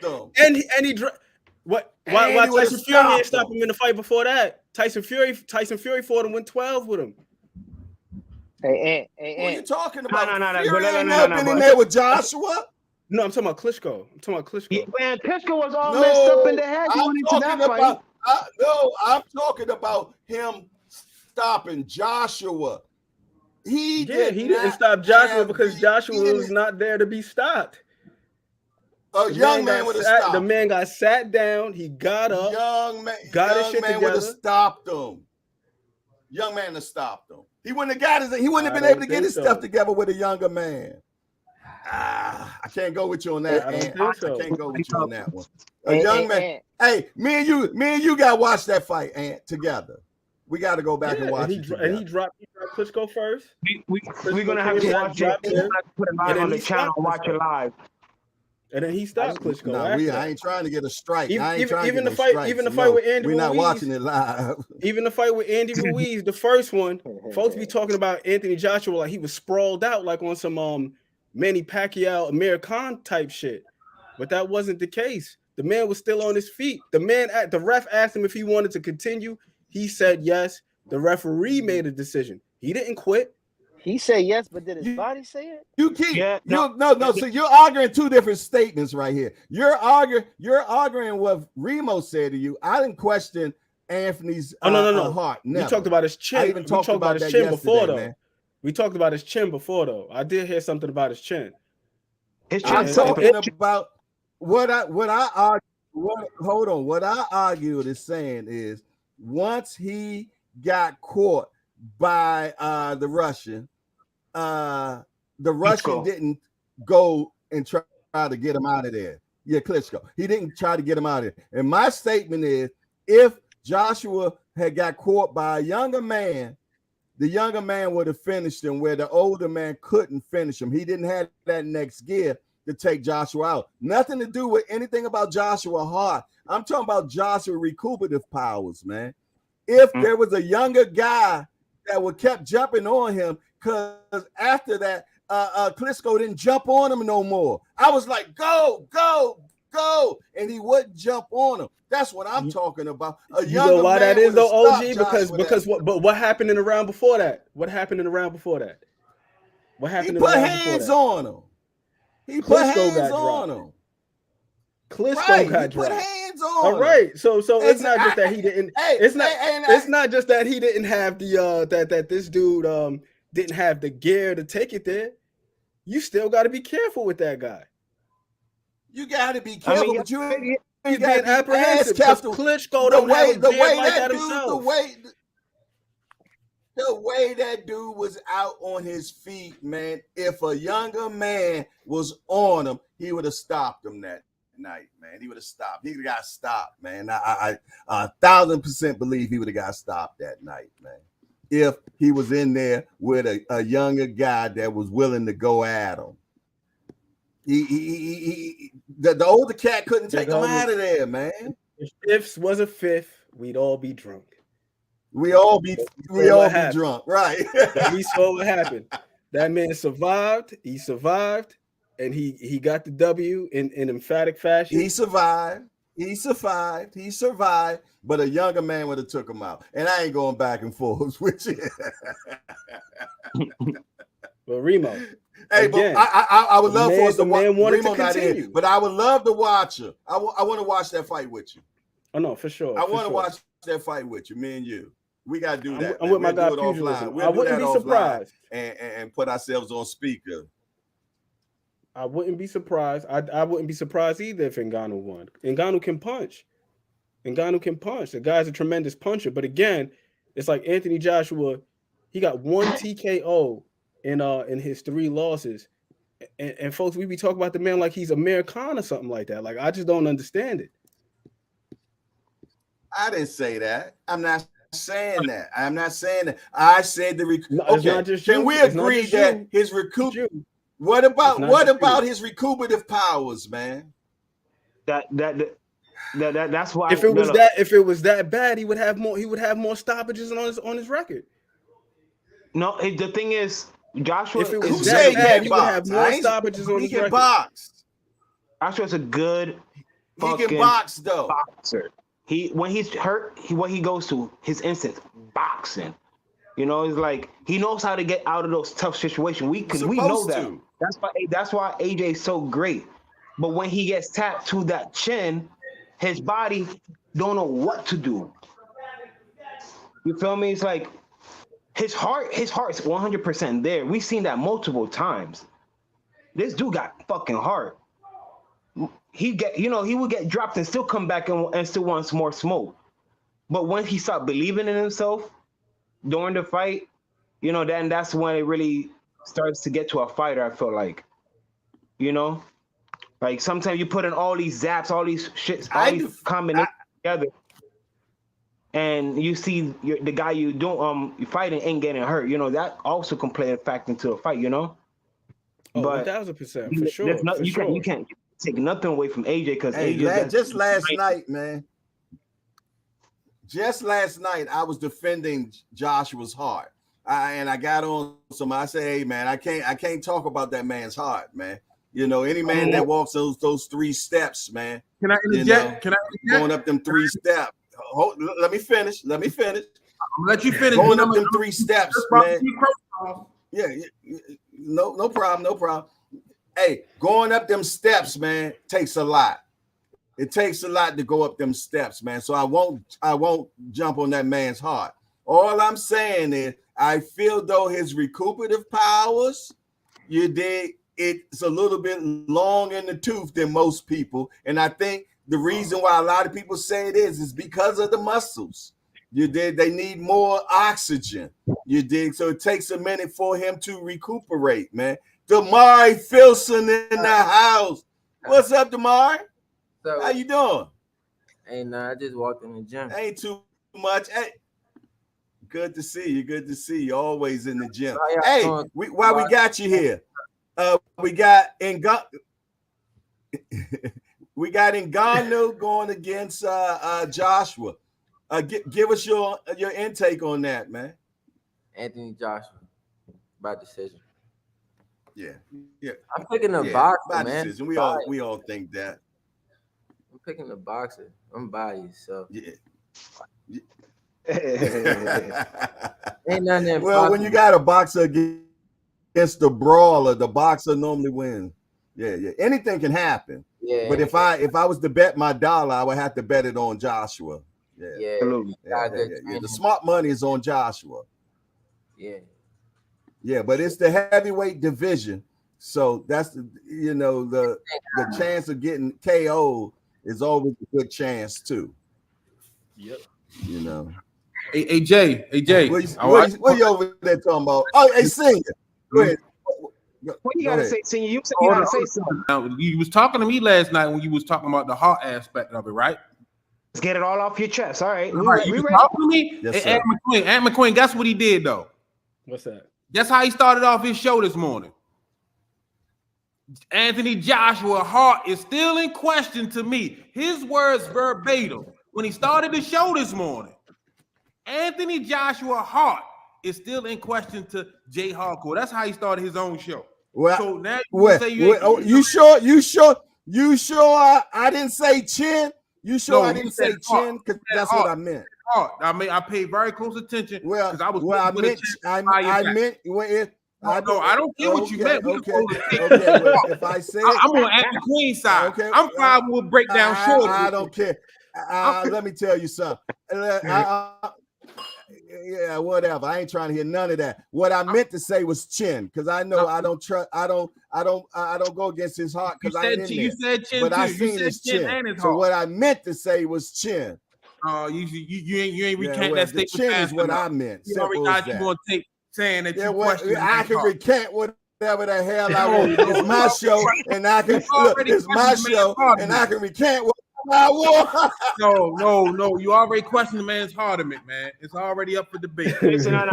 it. And he why Tyson Fury ain't stop him in the fight before that? Tyson Fury fought him, went 12 with him. Hey, what are you talking about? Fury ain't never been in there with Joshua. No, I'm talking about Klitschko. Yeah, man, Klitschko was all messed up in the head going into that fight. I'm talking about him stopping Joshua. He didn't stop Joshua because Joshua was not there to be stopped. A young man would have stopped. The man got sat down. He got up. Got his shit together. Would have stopped him. Young man to stop him. He wouldn't have been able to get his stuff together with a younger man. I can't go with you on that. I can't go with you on that one. A young man. Hey, me and you got to watch that fight, Ant, together. We got to go back and watch it. And he dropped Klitschko first. We're gonna have to watch it. Put it live on the channel. Watch it live. And then he stopped Klitschko. No, I ain't trying to get a strike. Even the fight with Andy Ruiz. We're not watching it live. Even the fight with Andy Ruiz, the first one, folks be talking about Anthony Joshua like he was sprawled out, like on some Manny Pacquiao, Amir Khan type shit. But that wasn't the case. The man was still on his feet. The ref asked him if he wanted to continue. He said yes. The referee made a decision. He didn't quit. He said yes, but did his body say it? No. So you're arguing two different statements right here. You're arguing what Remo said to you. I didn't question Anthony's heart. Never. We talked about his chin. We talked about his chin before, though. We talked about his chin before, though. I did hear something about his chin. I'm talking about what I argued is saying is once he got caught by the Russian didn't go and try to get him out of there. Yeah, Klitschko. He didn't try to get him out of there. And my statement is if Joshua had got caught by a younger man, the younger man would have finished him where the older man couldn't finish him. He didn't have that next gear to take Joshua out. Nothing to do with anything about Joshua Hart. I'm talking about Joshua recuperative powers, man. If there was a younger guy that would kept jumping on him, because after that, Klitschko didn't jump on him no more. I was like, go, and he wouldn't jump on him. That's what I'm talking about. You know why that is, though, OG? Because what happened in the round before that? What happened in the round before that? What happened? He put hands on him. He put hands on him. Klitschko got dropped. Put hands on. All right, so it's not just that he didn't. It's not just that he didn't have the that this dude didn't have the gear to take it there. You still got to be careful with that guy. You got to be careful, but he's being apprehensive because Klitschko don't have a gear like that himself. The way that dude was out on his feet, man. If a younger man was on him, he would have stopped him that night, man. He would have stopped. He would have got stopped, man. I 1,000% believe he would have got stopped that night, man. If he was in there with a younger guy that was willing to go at him. The older cat couldn't take him out of there, man. If fifths was a fifth, we'd all be drunk. We all be drunk, right? We saw what happened. That man survived. He survived, and he got the W in emphatic fashion. He survived. But a younger man would have took him out. And I ain't going back and forth with you. But Remo. Hey, again, but I would love for us to watch. Remo not in, but I would love to watch her. I want to watch that fight with you. Oh no, for sure. I want to watch that fight with you, me and you. We gotta do that. I'm with my guy Pugilism. I wouldn't be surprised and put ourselves on speaker. I wouldn't be surprised. I wouldn't be surprised either if Ngannou won. Ngannou can punch. The guy's a tremendous puncher. But again, it's like Anthony Joshua. He got one TKO in his 3 losses. And folks, we be talking about the man like he's Amir Khan or something like that. Like I just don't understand it. I didn't say that. I'm not saying that. I said the can we agree that his recoup? What about his recuperative powers, man? That's why. If it was that bad, he would have more stoppages on his record. No, the thing is, Joshua. If it was that bad, he would have more stoppages on his record. Box. Joshua's a good. He can box though. Boxer. When he's hurt, what he goes to his instinct boxing. You know, it's like he knows how to get out of those tough situations. We know that. That's why AJ is so great. But when he gets tapped to that chin, his body don't know what to do. You feel me? It's like his heart's 100% there. We've seen that multiple times. This dude got fucking heart. He would get dropped and still come back and still wants more smoke. But when he stopped believing in himself during the fight, then that's when it really starts to get to a fighter, I feel like. Like sometimes you put in all these zaps, all these shits, all these combinations together, and you see the guy you fighting ain't getting hurt. That also can play a factor into a fight. Oh, but 1,000% for sure. You can't take nothing away from AJ because AJ just last night, man. Just last night, I was defending Joshua's heart, and I got on some. I say, hey, man, I can't talk about that man's heart, man. Any man that walks those 3 steps, man. Can I interject? Going up them 3 steps. Let me finish. I'm gonna let you finish. Going up them 3 steps, man. Yeah, no problem. Hey, going up them steps, man, takes a lot. It takes a lot to go up them steps, man. So I won't jump on that man's heart. All I'm saying is I feel though his recuperative powers, it's a little bit long in the tooth than most people. And I think the reason why a lot of people say it is because of the muscles. They need more oxygen. So it takes a minute for him to recuperate, man. Damari Filson in the house. What's up, Damari? So, how you doing? Hey, I just walked in the gym. Ain't too much. Hey, good to see you. Always in the gym. Hey, while we got you here, we got Ngannou going against Joshua. Give us your intake on that, man. Anthony Joshua by decision. Yeah. I'm picking the boxer, man. Decision. We all think that. I'm picking the boxer. I'm biased, so yeah. Ain't nothing. Well, when you got a boxer against against the brawler, the boxer normally wins. Yeah. Anything can happen. Yeah. But if I was to bet my dollar, I would have to bet it on Joshua. Yeah. The smart money is on Joshua. Yeah. Yeah, but it's the heavyweight division. So that's the chance of getting KO is always a good chance too. Yep. Hey Jay. What you over there talking about? Oh, hey, Senior. Go ahead. What you gotta say, Senior? You said you gotta say something. Now, you was talking to me last night when you was talking about the heart aspect of it, right? Let's get it all off your chest. All right. You was talking to me? Yes, Ant McQueen, guess what he did though? What's that? That's how he started off his show this morning. Anthony Joshua heart is still in question to me. His words verbatim when he started the show this morning. Anthony Joshua heart is still in question to Jay Hardcore. That's how he started his own show. Well, so now you sure I didn't say chin? You sure I didn't say chin? Because that's what I meant. I paid very close attention. Well, I meant I don't care what you meant. Okay. Well, if I say I'm on Anthony Queen's side. Okay. I'm fine with breakdown short. I don't care. Let me tell you something. Yeah, whatever. I ain't trying to hear none of that. What I meant to say was chin, because I know I don't go against his heart because I ain't in there. You said chin, but too. I seen his chin. And his so heart. what I meant to say was chin. You ain't recant that statement. Chin is what I meant. You already got you going to take saying that you question. I can recant whatever the hell I want. It's my show, and I can it's my show, and I can recant what I want. No. You already questioned the man's heart of it, man. It's already up for debate. Listen, I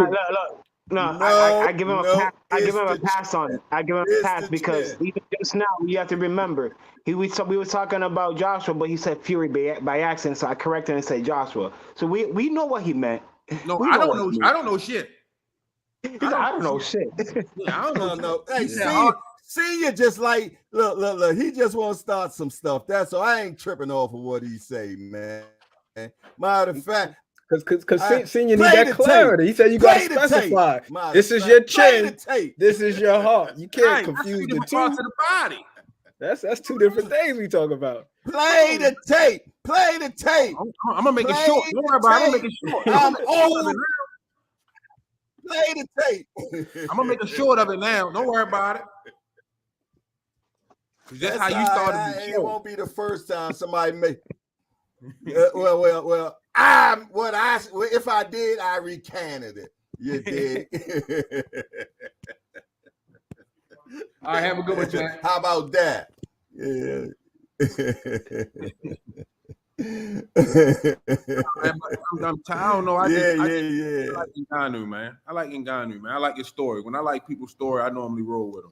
give him a pass. I give him a pass on it. I give him a pass because even just now you have to remember we were talking about Joshua, but he said Fury by accident, so I corrected and said Joshua. So we know what he meant. No, I don't know. I don't know shit. I don't know shit. Yeah, I don't know. Hey, Senior just like look. He just want to start some stuff. That's all. I ain't tripping off of what he say, man. Matter of fact, because Senior need that clarity. He said you got to specify. This is your chin. This is your heart. You can't confuse the two. Parts of the body. That's two different things we talk about. Play the tape. Play the tape. I'm gonna make it short. Don't worry about it. I'm gonna make it short. I'm old. Play the tape. I'm gonna make a short of it now. Don't worry about it. That's how you started the show. It won't be the first time somebody make. Well. If I did, I recanted it. You did. All right, have a good one, Jack. How about that? Yeah. I don't know. I like Ngannou, man. I like his story. When I like people's story, I normally roll with them.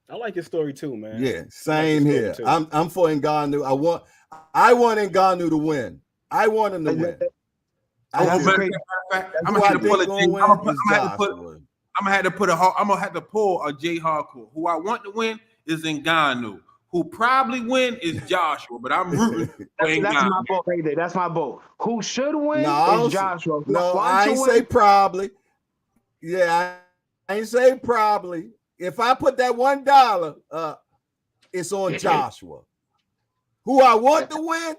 I like his story too, man. Yeah, same here. I'm for Ngannou. I want Ngannou to win. I want him to win. I'm gonna have to pull a Jay Hardcore. Who I want to win is Ngannou. Who probably win is Joshua, but I'm rooting for Ngannou. That's my vote right there. That's my vote. Who should win is Joshua. I ain't say probably. Yeah, I ain't say probably. If I put that $1, it's on Joshua. Who I want to win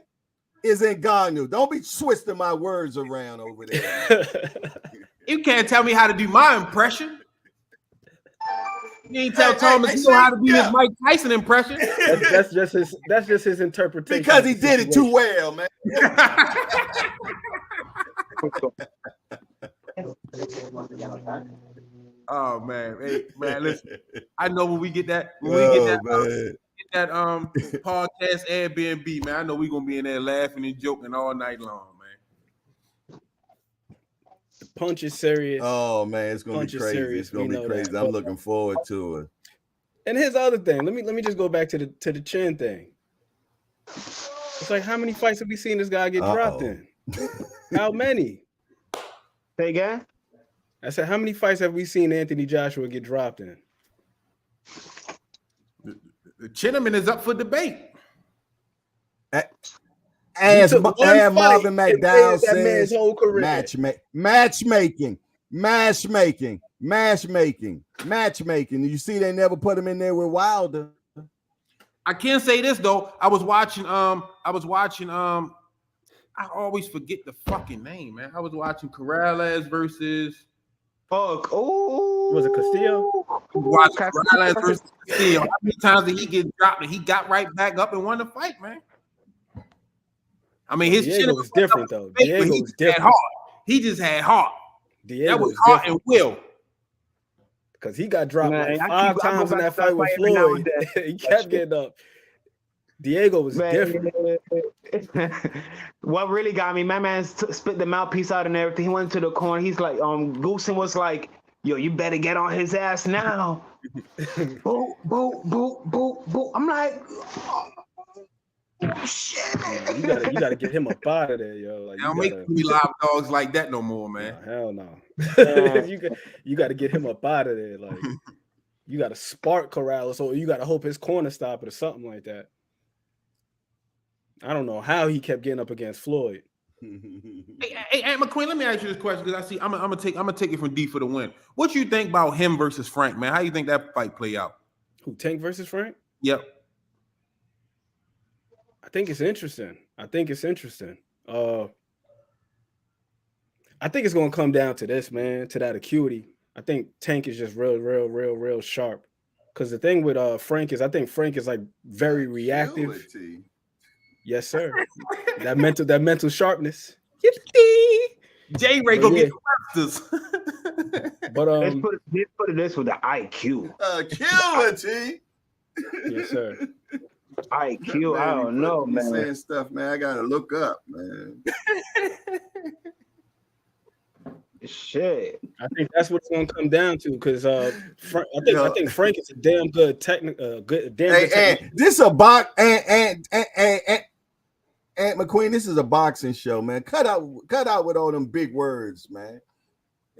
is Ngannou. Don't be twisting my words around over there. You can't tell me how to do my impression. You ain't tell Thomas you know how to do his Mike Tyson impression. That's just his interpretation. Because he did it too well, man. Oh man, hey man, listen. I know when we get that podcast Airbnb, man. I know we're gonna be in there laughing and joking all night long, man. The punch is serious. Oh man, it's gonna be crazy. It's gonna be crazy. I'm looking forward to it. And here's the other thing. Let me just go back to the chin thing. It's like, how many fights have we seen this guy get dropped in? How many? Say again? I said, how many fights have we seen Anthony Joshua get dropped in? The Chinnaman is up for debate. As Marvin McDowell says, whole career. matchmaking. Matchmaking. You see, they never put him in there with Wilder. I can say this though. I was watching. I always forget the fucking name, man. I was watching Corrales versus. Fuck. Oh, was it Castillo? Watching Corrales versus Castillo. How many times did he get dropped and he got right back up and won the fight, man? I mean, his Diego was different though. Diego was different. He just had heart. Diego that was heart and will. Because he got dropped like 5 times in that fight with Floyd. He kept getting up. Diego was different. What really got me, my man spit the mouthpiece out and everything. He went to the corner. He's like, Goosen was like, yo, you better get on his ass now. Boop, boop, boop, boop, boop. I'm like, shit. You gotta get him up out of there, yo. Like, don't make me live dogs like that no more, man. No, hell no. You got to get him up out of there. Like, you got to spark Corrales, or you got to hope his corner stop it or something like that. I don't know how he kept getting up against Floyd. Hey, McQueen, let me ask you this question because I see I'm gonna take it from D for the win. What you think about him versus Frank, man? How you think that fight play out? Who, Tank versus Frank? Yep. I think it's interesting. I think it's going to come down to this, man, to that acuity. I think Tank is just real sharp. Because the thing with Frank is, I think Frank is like very reactive. Acuity. Yes, sir. that mental sharpness. J Ray go get the Raptors. But let's put it this with the IQ. Acuity. Yes, sir. IQ, I don't know, man. Saying stuff, man. I gotta look up, man. Shit. I think that's what it's gonna come down to, because I think Frank is a damn good this a box and McQueen, this is a boxing show, man. Cut out with all them big words, man.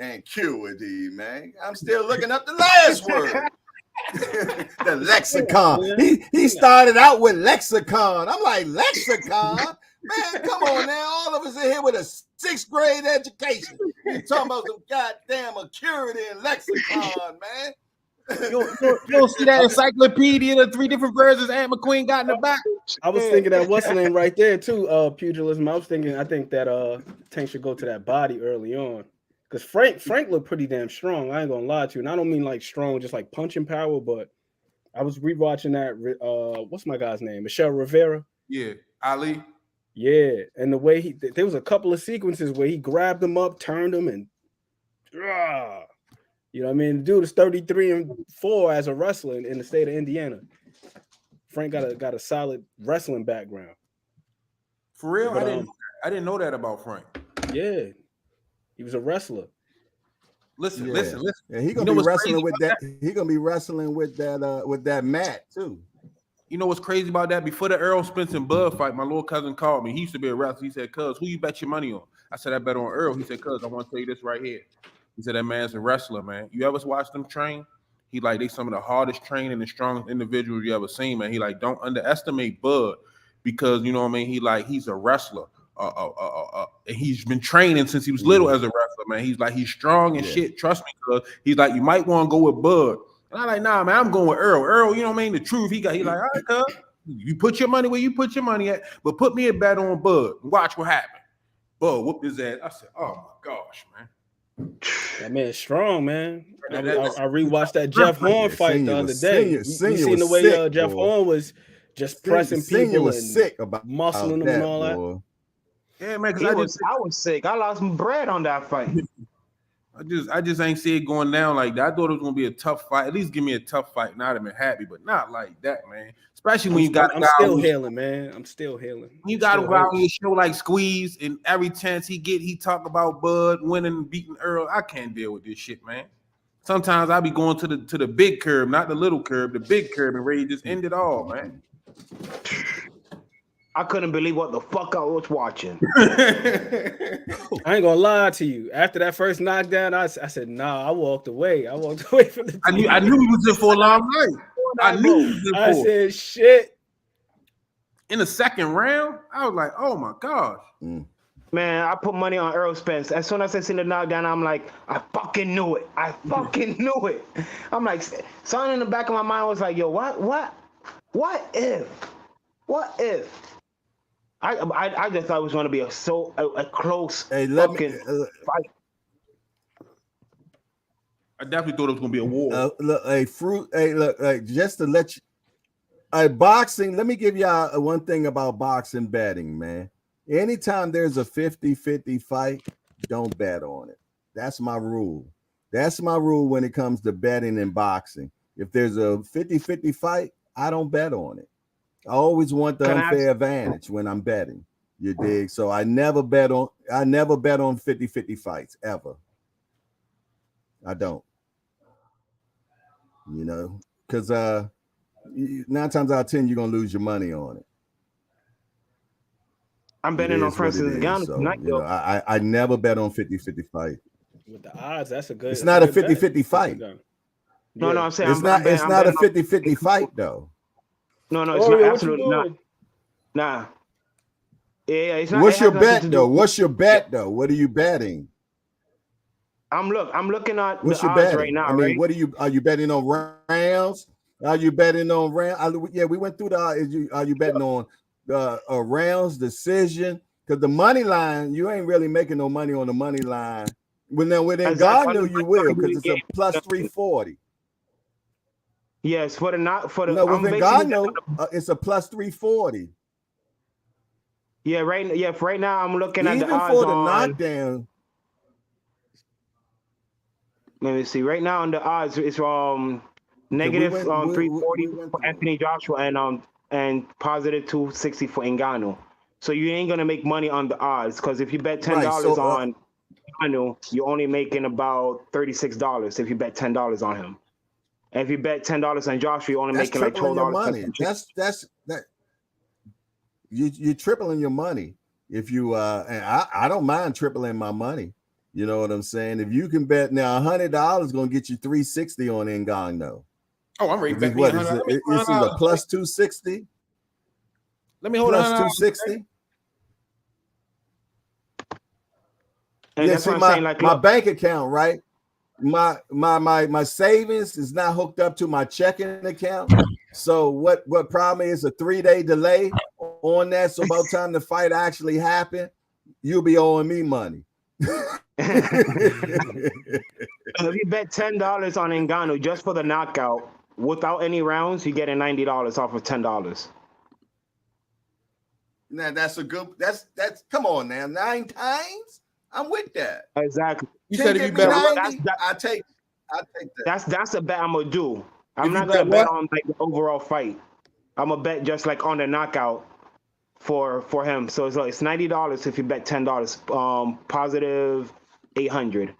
Acuity, man. I'm still looking up the last word. The lexicon. He started out with lexicon. I'm like, lexicon? Man, come on now. All of us in here with a 6th grade education. You talking about some goddamn acuity and lexicon, man. You don't see that encyclopedia, the 3 different versions Aunt McQueen got in the back? I was thinking that what's the name right there too, pugilism. I think that Tank should go to that body early on. Because Frank looked pretty damn strong. I ain't gonna lie to you. And I don't mean like strong, just like punching power, but I was rewatching that what's my guy's name? Michelle Rivera. Yeah, Ali. Yeah, and the way there was a couple of sequences where he grabbed him up, turned him, and you know what I mean? The dude is 33-4 as a wrestler in the state of Indiana. Frank got a solid wrestling background. For real? But, I didn't know that about Frank. Yeah. He was a wrestler. Listen. Yeah, he gonna be wrestling with that. He gonna be wrestling with that mat too. You know what's crazy about that? Before the Earl Spence and Bud fight, my little cousin called me. He used to be a wrestler. He said, "Cuz, who you bet your money on?" I said, "I bet on Earl." He said, "Cuz, I want to tell you this right here." He said, "That man's a wrestler, man. You ever watch them train? He like they some of the hardest training and strongest individuals you ever seen, man. He like don't underestimate Bud because you know what I mean. He's a wrestler. And he's been training since he was little as a wrestler, man. He's strong and shit. Trust me, cuz he's like, you might want to go with Bud. And I'm like, nah, man, I'm going with Earl. Earl, you know what I mean? The truth, he like, all right, cuz, you put your money where you put your money at, but put me a bet on Bud and watch what happens. Bud whooped his ass. I said, oh my gosh, man. That man's strong, man. I rewatched that Jeff Horn fight the other day. You seen the way Jeff Horn was just pressing people and sick about muscling them and all that. Yeah, man, I was sick. I lost some bread on that fight. I just ain't see it going down like that. I thought it was gonna be a tough fight. At least give me a tough fight, and I'd have been happy, but not like that, man. Especially when you got. I'm still healing, man. I'm still healing. You got to go out on your show like Squeeze, and every chance he talk about Bud winning and beating Earl. I can't deal with this shit, man. Sometimes I be going to the big curb, not the little curb, the big curb, and ready to just end it all, man. I couldn't believe what the fuck I was watching. I ain't gonna lie to you. After that first knockdown, I said, nah, I walked away. I walked away from the TV. I knew he was in for a long night. I knew he was in for. I said, shit. In the second round, I was like, oh my gosh. Man, I put money on Earl Spence. As soon as I seen the knockdown, I'm like, I fucking knew it. I fucking knew it. I'm like, something in the back of my mind was like, yo, what if? I just thought it was going to be a close fucking fight. I definitely thought it was going to be a war. Look, just to let you, boxing, let me give y'all one thing about boxing betting, man. Anytime there's a 50-50 fight, don't bet on it. That's my rule. That's my rule when it comes to betting and boxing. If there's a 50-50 fight, I don't bet on it. I always want the unfair advantage when I'm betting. You dig? So I never bet on 50-50 fights ever. I don't. You know, because 9 times out of 10 you're gonna lose your money on it. I'm betting on Francis Ngannou tonight. You know, I never bet on 50-50 fight. With the odds, that's a good. It's not a 50-50 fight. No, I'm saying it's not a 50-50 fight though. No, it's not absolutely not. Nah. Yeah, it's not. What's your bet though? What's your bet though? What are you betting? I'm looking at what's the your odds betting? right now. I mean, right? What are you betting on rounds? Are you betting on rounds? Yeah, we went through the. Are you betting on rounds, decision? Because the money line, you ain't really making no money on the money line. With Ngannou, you will because it's a plus 340. Yes, with Ngannou, it's a plus 340. Yeah, right now I'm looking at the odds even for the on knockdown. Let me see. Right now on the odds, it's negative 340 for Anthony Joshua and positive 260 for Ngannou. So you ain't gonna make money on the odds because if you bet $10 on Ngannou, you're only making about $36 if you bet $10 on him. And if you bet $10 on Joshua, you're only making like $12 money. That's you're tripling your money if you and I don't mind tripling my money. You know what I'm saying? If you can bet now, $100 gonna get you 360 on Ngannou. Oh, I'm ready. What is it? This is a plus 260. Let me hold plus on. 260. And yeah, see, my bank account, right? My savings is not hooked up to my checking account. So what problem is a 3-day delay on that? So by the time the fight actually happened, you'll be owing me money. If you bet $10 on Ngannou just for the knockout without any rounds, you get $90 off of $10. Now that's a good. That's come on now, 9 times. I'm with that. Exactly. You said if you bet 90, I take that. That's a bet I'm gonna do. I'm not gonna bet on like the overall fight. I'm gonna bet just like on the knockout for him. So it's $90 if you bet $10. Positive 800.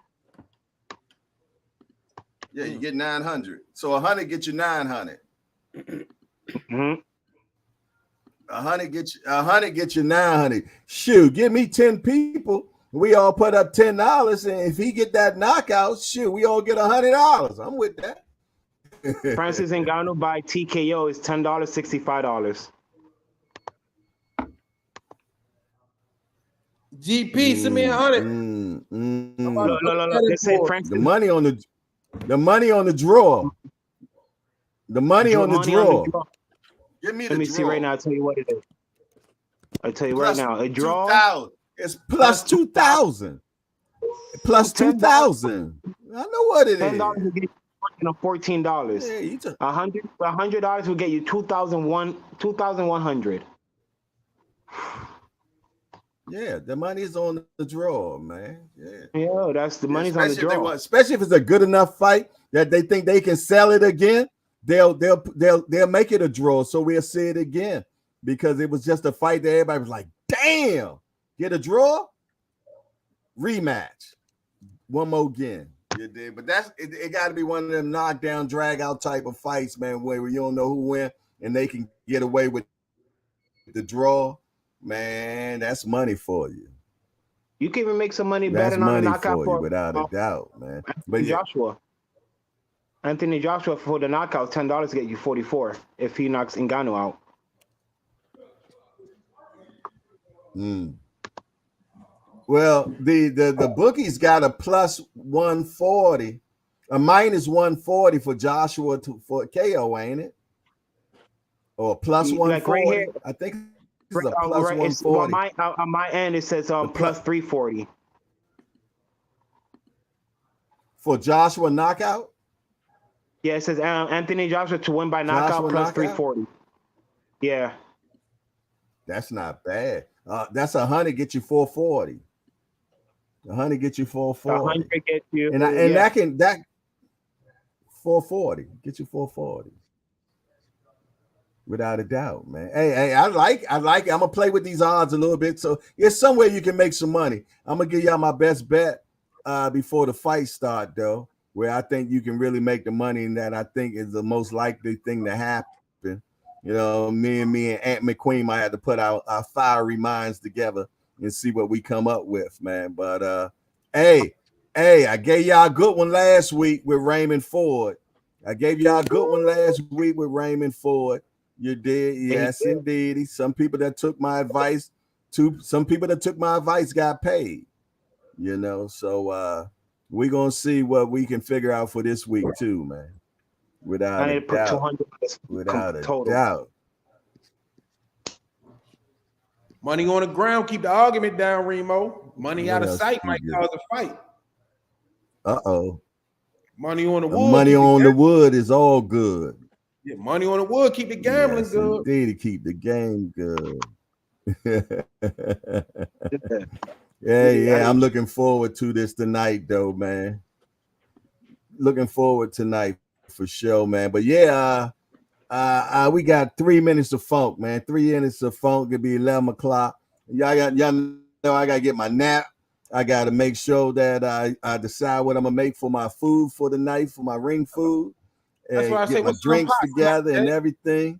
Yeah, you get 900. So 100 get you 900. Mm-hmm. 100 get you 900. Shoot, give me 10 people. We all put up $10, and if he get that knockout, shoot, we all get $100. I'm with that. Francis Ngannou by TKO is $10, $65. GP, send me 100. Look. They say Francis. The money on the draw. The money on the draw. Give me the Let me draw. see right now. I'll tell you what it is. I'll tell you right now. A draw. 2,000. It's plus 2,000. Plus 2,000. I know what it is. $10 will get you $14. Yeah, $100 will get you 2,100. Yeah, the money's on the draw, man. Yeah, that's the money's on the draw. Especially if it's a good enough fight that they think they can sell it again, they'll make it a draw, so we'll see it again. Because it was just a fight that everybody was like, damn, get a draw, rematch, one more again. You did, but it got to be one of them knockdown, drag out type of fights, man, where you don't know who win and they can get away with the draw. Man, that's money for you. You can even make some money betting on the knockout for you, without a doubt, man. But Anthony Joshua for the knockout, $10 to get you 44 if he knocks Ngannou out. Well, the bookies got a plus 140, a minus 140 for Joshua for KO, ain't it? Or plus 140? Like right here, I think it's a plus right, 140. On my end, it says plus 340 for Joshua knockout. Yeah, it says Anthony Joshua to win by knockout Joshua plus knockout? 340. Yeah, that's not bad. That's 100 get you 440. 100 get you 440. 100 get you, and that 440 get you 440. Without a doubt, man. Hey, I like it. I'm gonna play with these odds a little bit. So it's somewhere you can make some money. I'm gonna give y'all my best bet before the fight start, though, where I think you can really make the money, and that I think is the most likely thing to happen. You know, me and Aunt McQueen might have to put our fiery minds together and see what we come up with, man. But hey, I gave y'all a good one last week with Raymond Ford. You did, yes, indeed. Some people that took my advice got paid. You know, so we're gonna see what we can figure out for this week too, man. Without a doubt. Money on the ground, keep the argument down, Remo. Money out of sight might cause a fight. Money on the wood. Money on the wood is all good. Yeah, money on the wood, keep the gambling good. Indeed, to keep the game good. Yeah, I'm looking forward to this tonight, though, man. Looking forward tonight for sure, man. But yeah, we got 3 minutes of funk, man. 3 minutes of funk. It'll be 11 o'clock. Y'all know I gotta get my nap. I gotta make sure that I decide what I'm gonna make for my food for the night, for my ring food. That's why I say my drinks together and everything.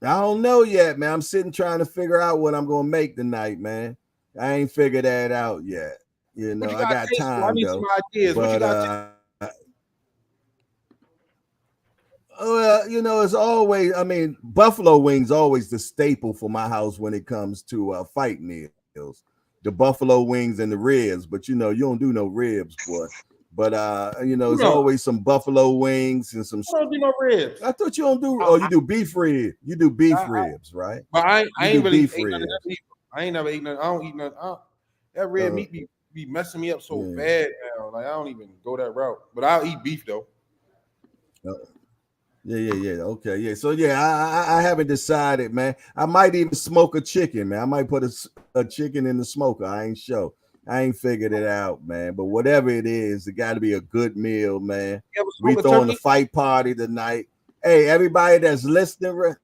I don't know yet, man. I'm sitting trying to figure out what I'm gonna make tonight, man. I ain't figured that out yet. You know, I got time. I need some ideas. But well, you know, it's always. I mean, buffalo wings always the staple for my house when it comes to fight meals. The buffalo wings and the ribs, but you know, you don't do no ribs, boy. But you know, there's always some buffalo wings and some. I don't do no ribs. I thought you don't do. Oh, you do beef ribs. You do beef ribs, right? But I ain't really eat none of that. I ain't never eat none. I don't eat none. That red meat be messing me up so bad now. Like I don't even go that route. But I'll eat beef though. Yeah. Okay, yeah. So yeah, I haven't decided, man. I might even smoke a chicken, man. I might put a chicken in the smoker. I ain't sure. I ain't figured it out, man. But whatever it is, it got to be a good meal, man. We throwing the fight party tonight. Hey, everybody that's listening,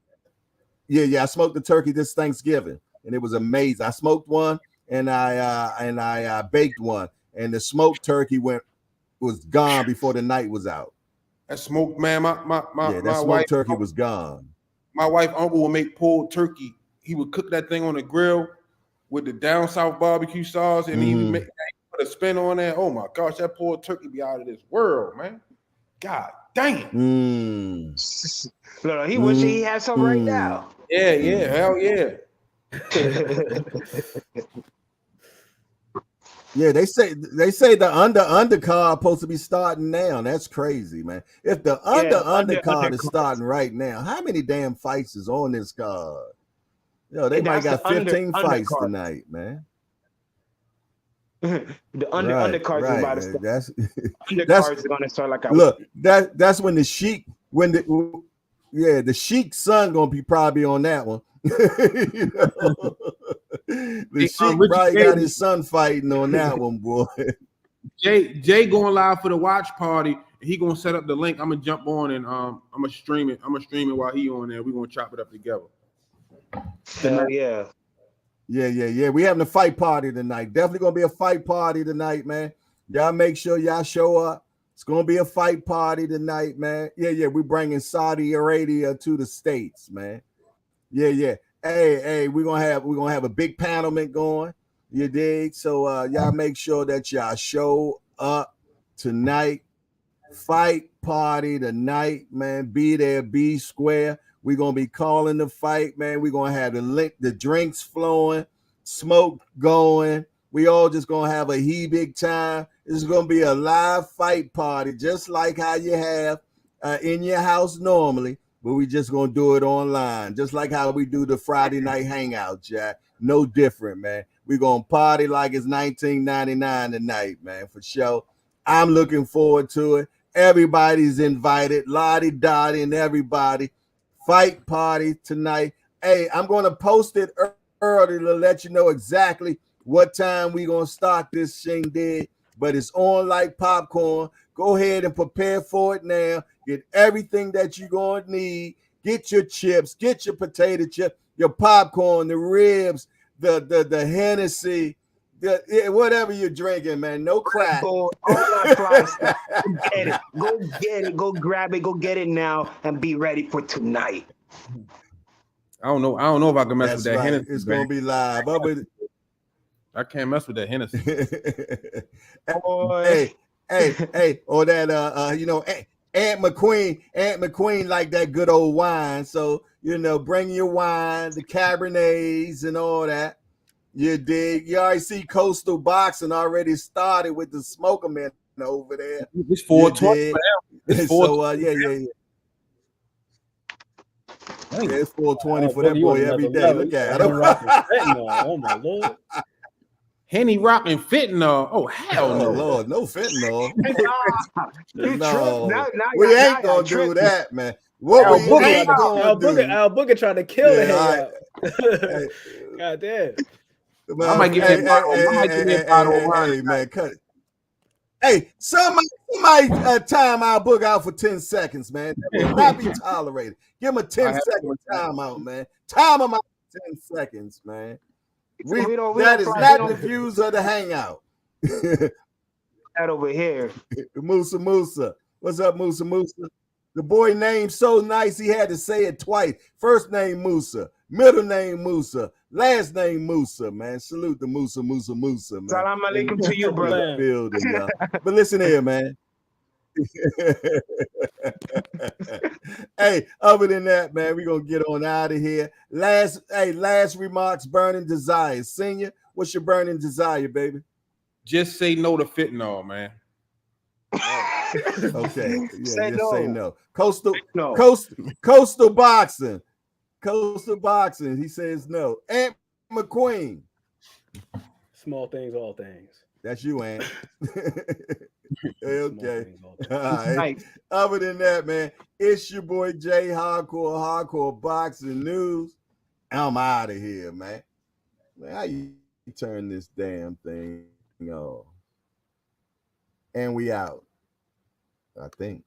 I smoked the turkey this Thanksgiving, and it was amazing. I smoked one, and I baked one, and the smoked turkey was gone before the night was out. That smoked, man. My smoked wife, turkey was gone. My wife uncle would make pulled turkey. He would cook that thing on the grill with the down south barbecue sauce, and he would put a spin on that. Oh my gosh, that pulled turkey be out of this world, man. God damn. Look, he wishing he had some right now. Yeah, hell yeah. Yeah, they say the undercard supposed to be starting now. That's crazy, man. If the undercard is starting right now, how many damn fights is on this card? Yo, they might got 15 fights tonight, man. The undercards is about to start. Undercards is gonna start like that's when the Sheik the Sheik's son gonna be probably on that one. You know? The Sheik probably got his son fighting on that one, boy. Jay going live for the watch party. He gonna set up the link. I'm gonna jump on and I'm gonna stream it. While he on there. We're gonna chop it up together. Hell yeah. Yeah. We having a fight party tonight. Definitely gonna be a fight party tonight, man. Y'all make sure y'all show up. It's gonna be a fight party tonight, man. Yeah. We bringing Saudi Arabia to the States, man. Yeah. Hey, we're gonna have a big panelment going. You dig? So y'all make sure that y'all show up tonight. Fight party tonight, man. Be there, be square. We're gonna be calling the fight, man. We're gonna have the drinks flowing. smoke going. We all just gonna have a big time. This is gonna be a live fight party, just like how you have in your house normally, but we just gonna do it online, just like how we do the Friday night hangout, Jack. No different, man. We gonna party like it's 1999 tonight, man, for sure. I'm looking forward to it. Everybody's invited, Lottie Dottie and everybody. Fight party tonight. Hey, I'm gonna post it early to let you know exactly what time we gonna start this shindig, but it's on like popcorn. Go ahead and prepare for it now. Get everything that you're gonna need. Get your chips, get your potato chip, your popcorn, the ribs, the Hennessy, whatever you're drinking, man. No crack. All that fly stuff. Go get it. Go get it. Go grab it. Go get it now and be ready for tonight. I don't know if I can mess with that Hennessy. It's gonna be live. I can't mess with that Hennessy. hey, or that Aunt McQueen like that good old wine. So bring your wine, the Cabernets and all that. You dig? You already see Coastal Boxing already started with the smoker man over there. It's 420. So yeah. Yeah, it's 420 for that boy every day. Look at him. Oh my Lord. Henny rocking fentanyl. Oh hell no, Lord, no fentanyl. No, we ain't gonna do that, man. What we ain't gonna do? Al Booger trying to kill the hangout. God damn. I might give me a bottle. Hey, man, cut it. Hey, somebody time Al Booger out for 10 seconds, man. That will not be tolerated. Give him a 10-second timeout, man. Time him out for 10 seconds, man. That is not the views of the hangout. That over here. Musa. What's up, Musa? The boy named so nice he had to say it twice. First name Musa, middle name Musa, last name Musa, man. Salute the Musa, man. Salam alaikum to you, brother. Building, but listen here, man. Hey, other than that, man, we're gonna get on out of here. Last remarks, burning desire. Senior, what's your burning desire, baby? Just say no to fentanyl, man. Okay. Yeah, say no. Coastal boxing. He says no. Aunt McQueen. Small things, all things. That's you, Aunt. Okay. All right. Other than that, man, it's your boy Jay, Hardcore Boxing News. I'm out of here, man. How you turn this damn thing off? And we out, I think.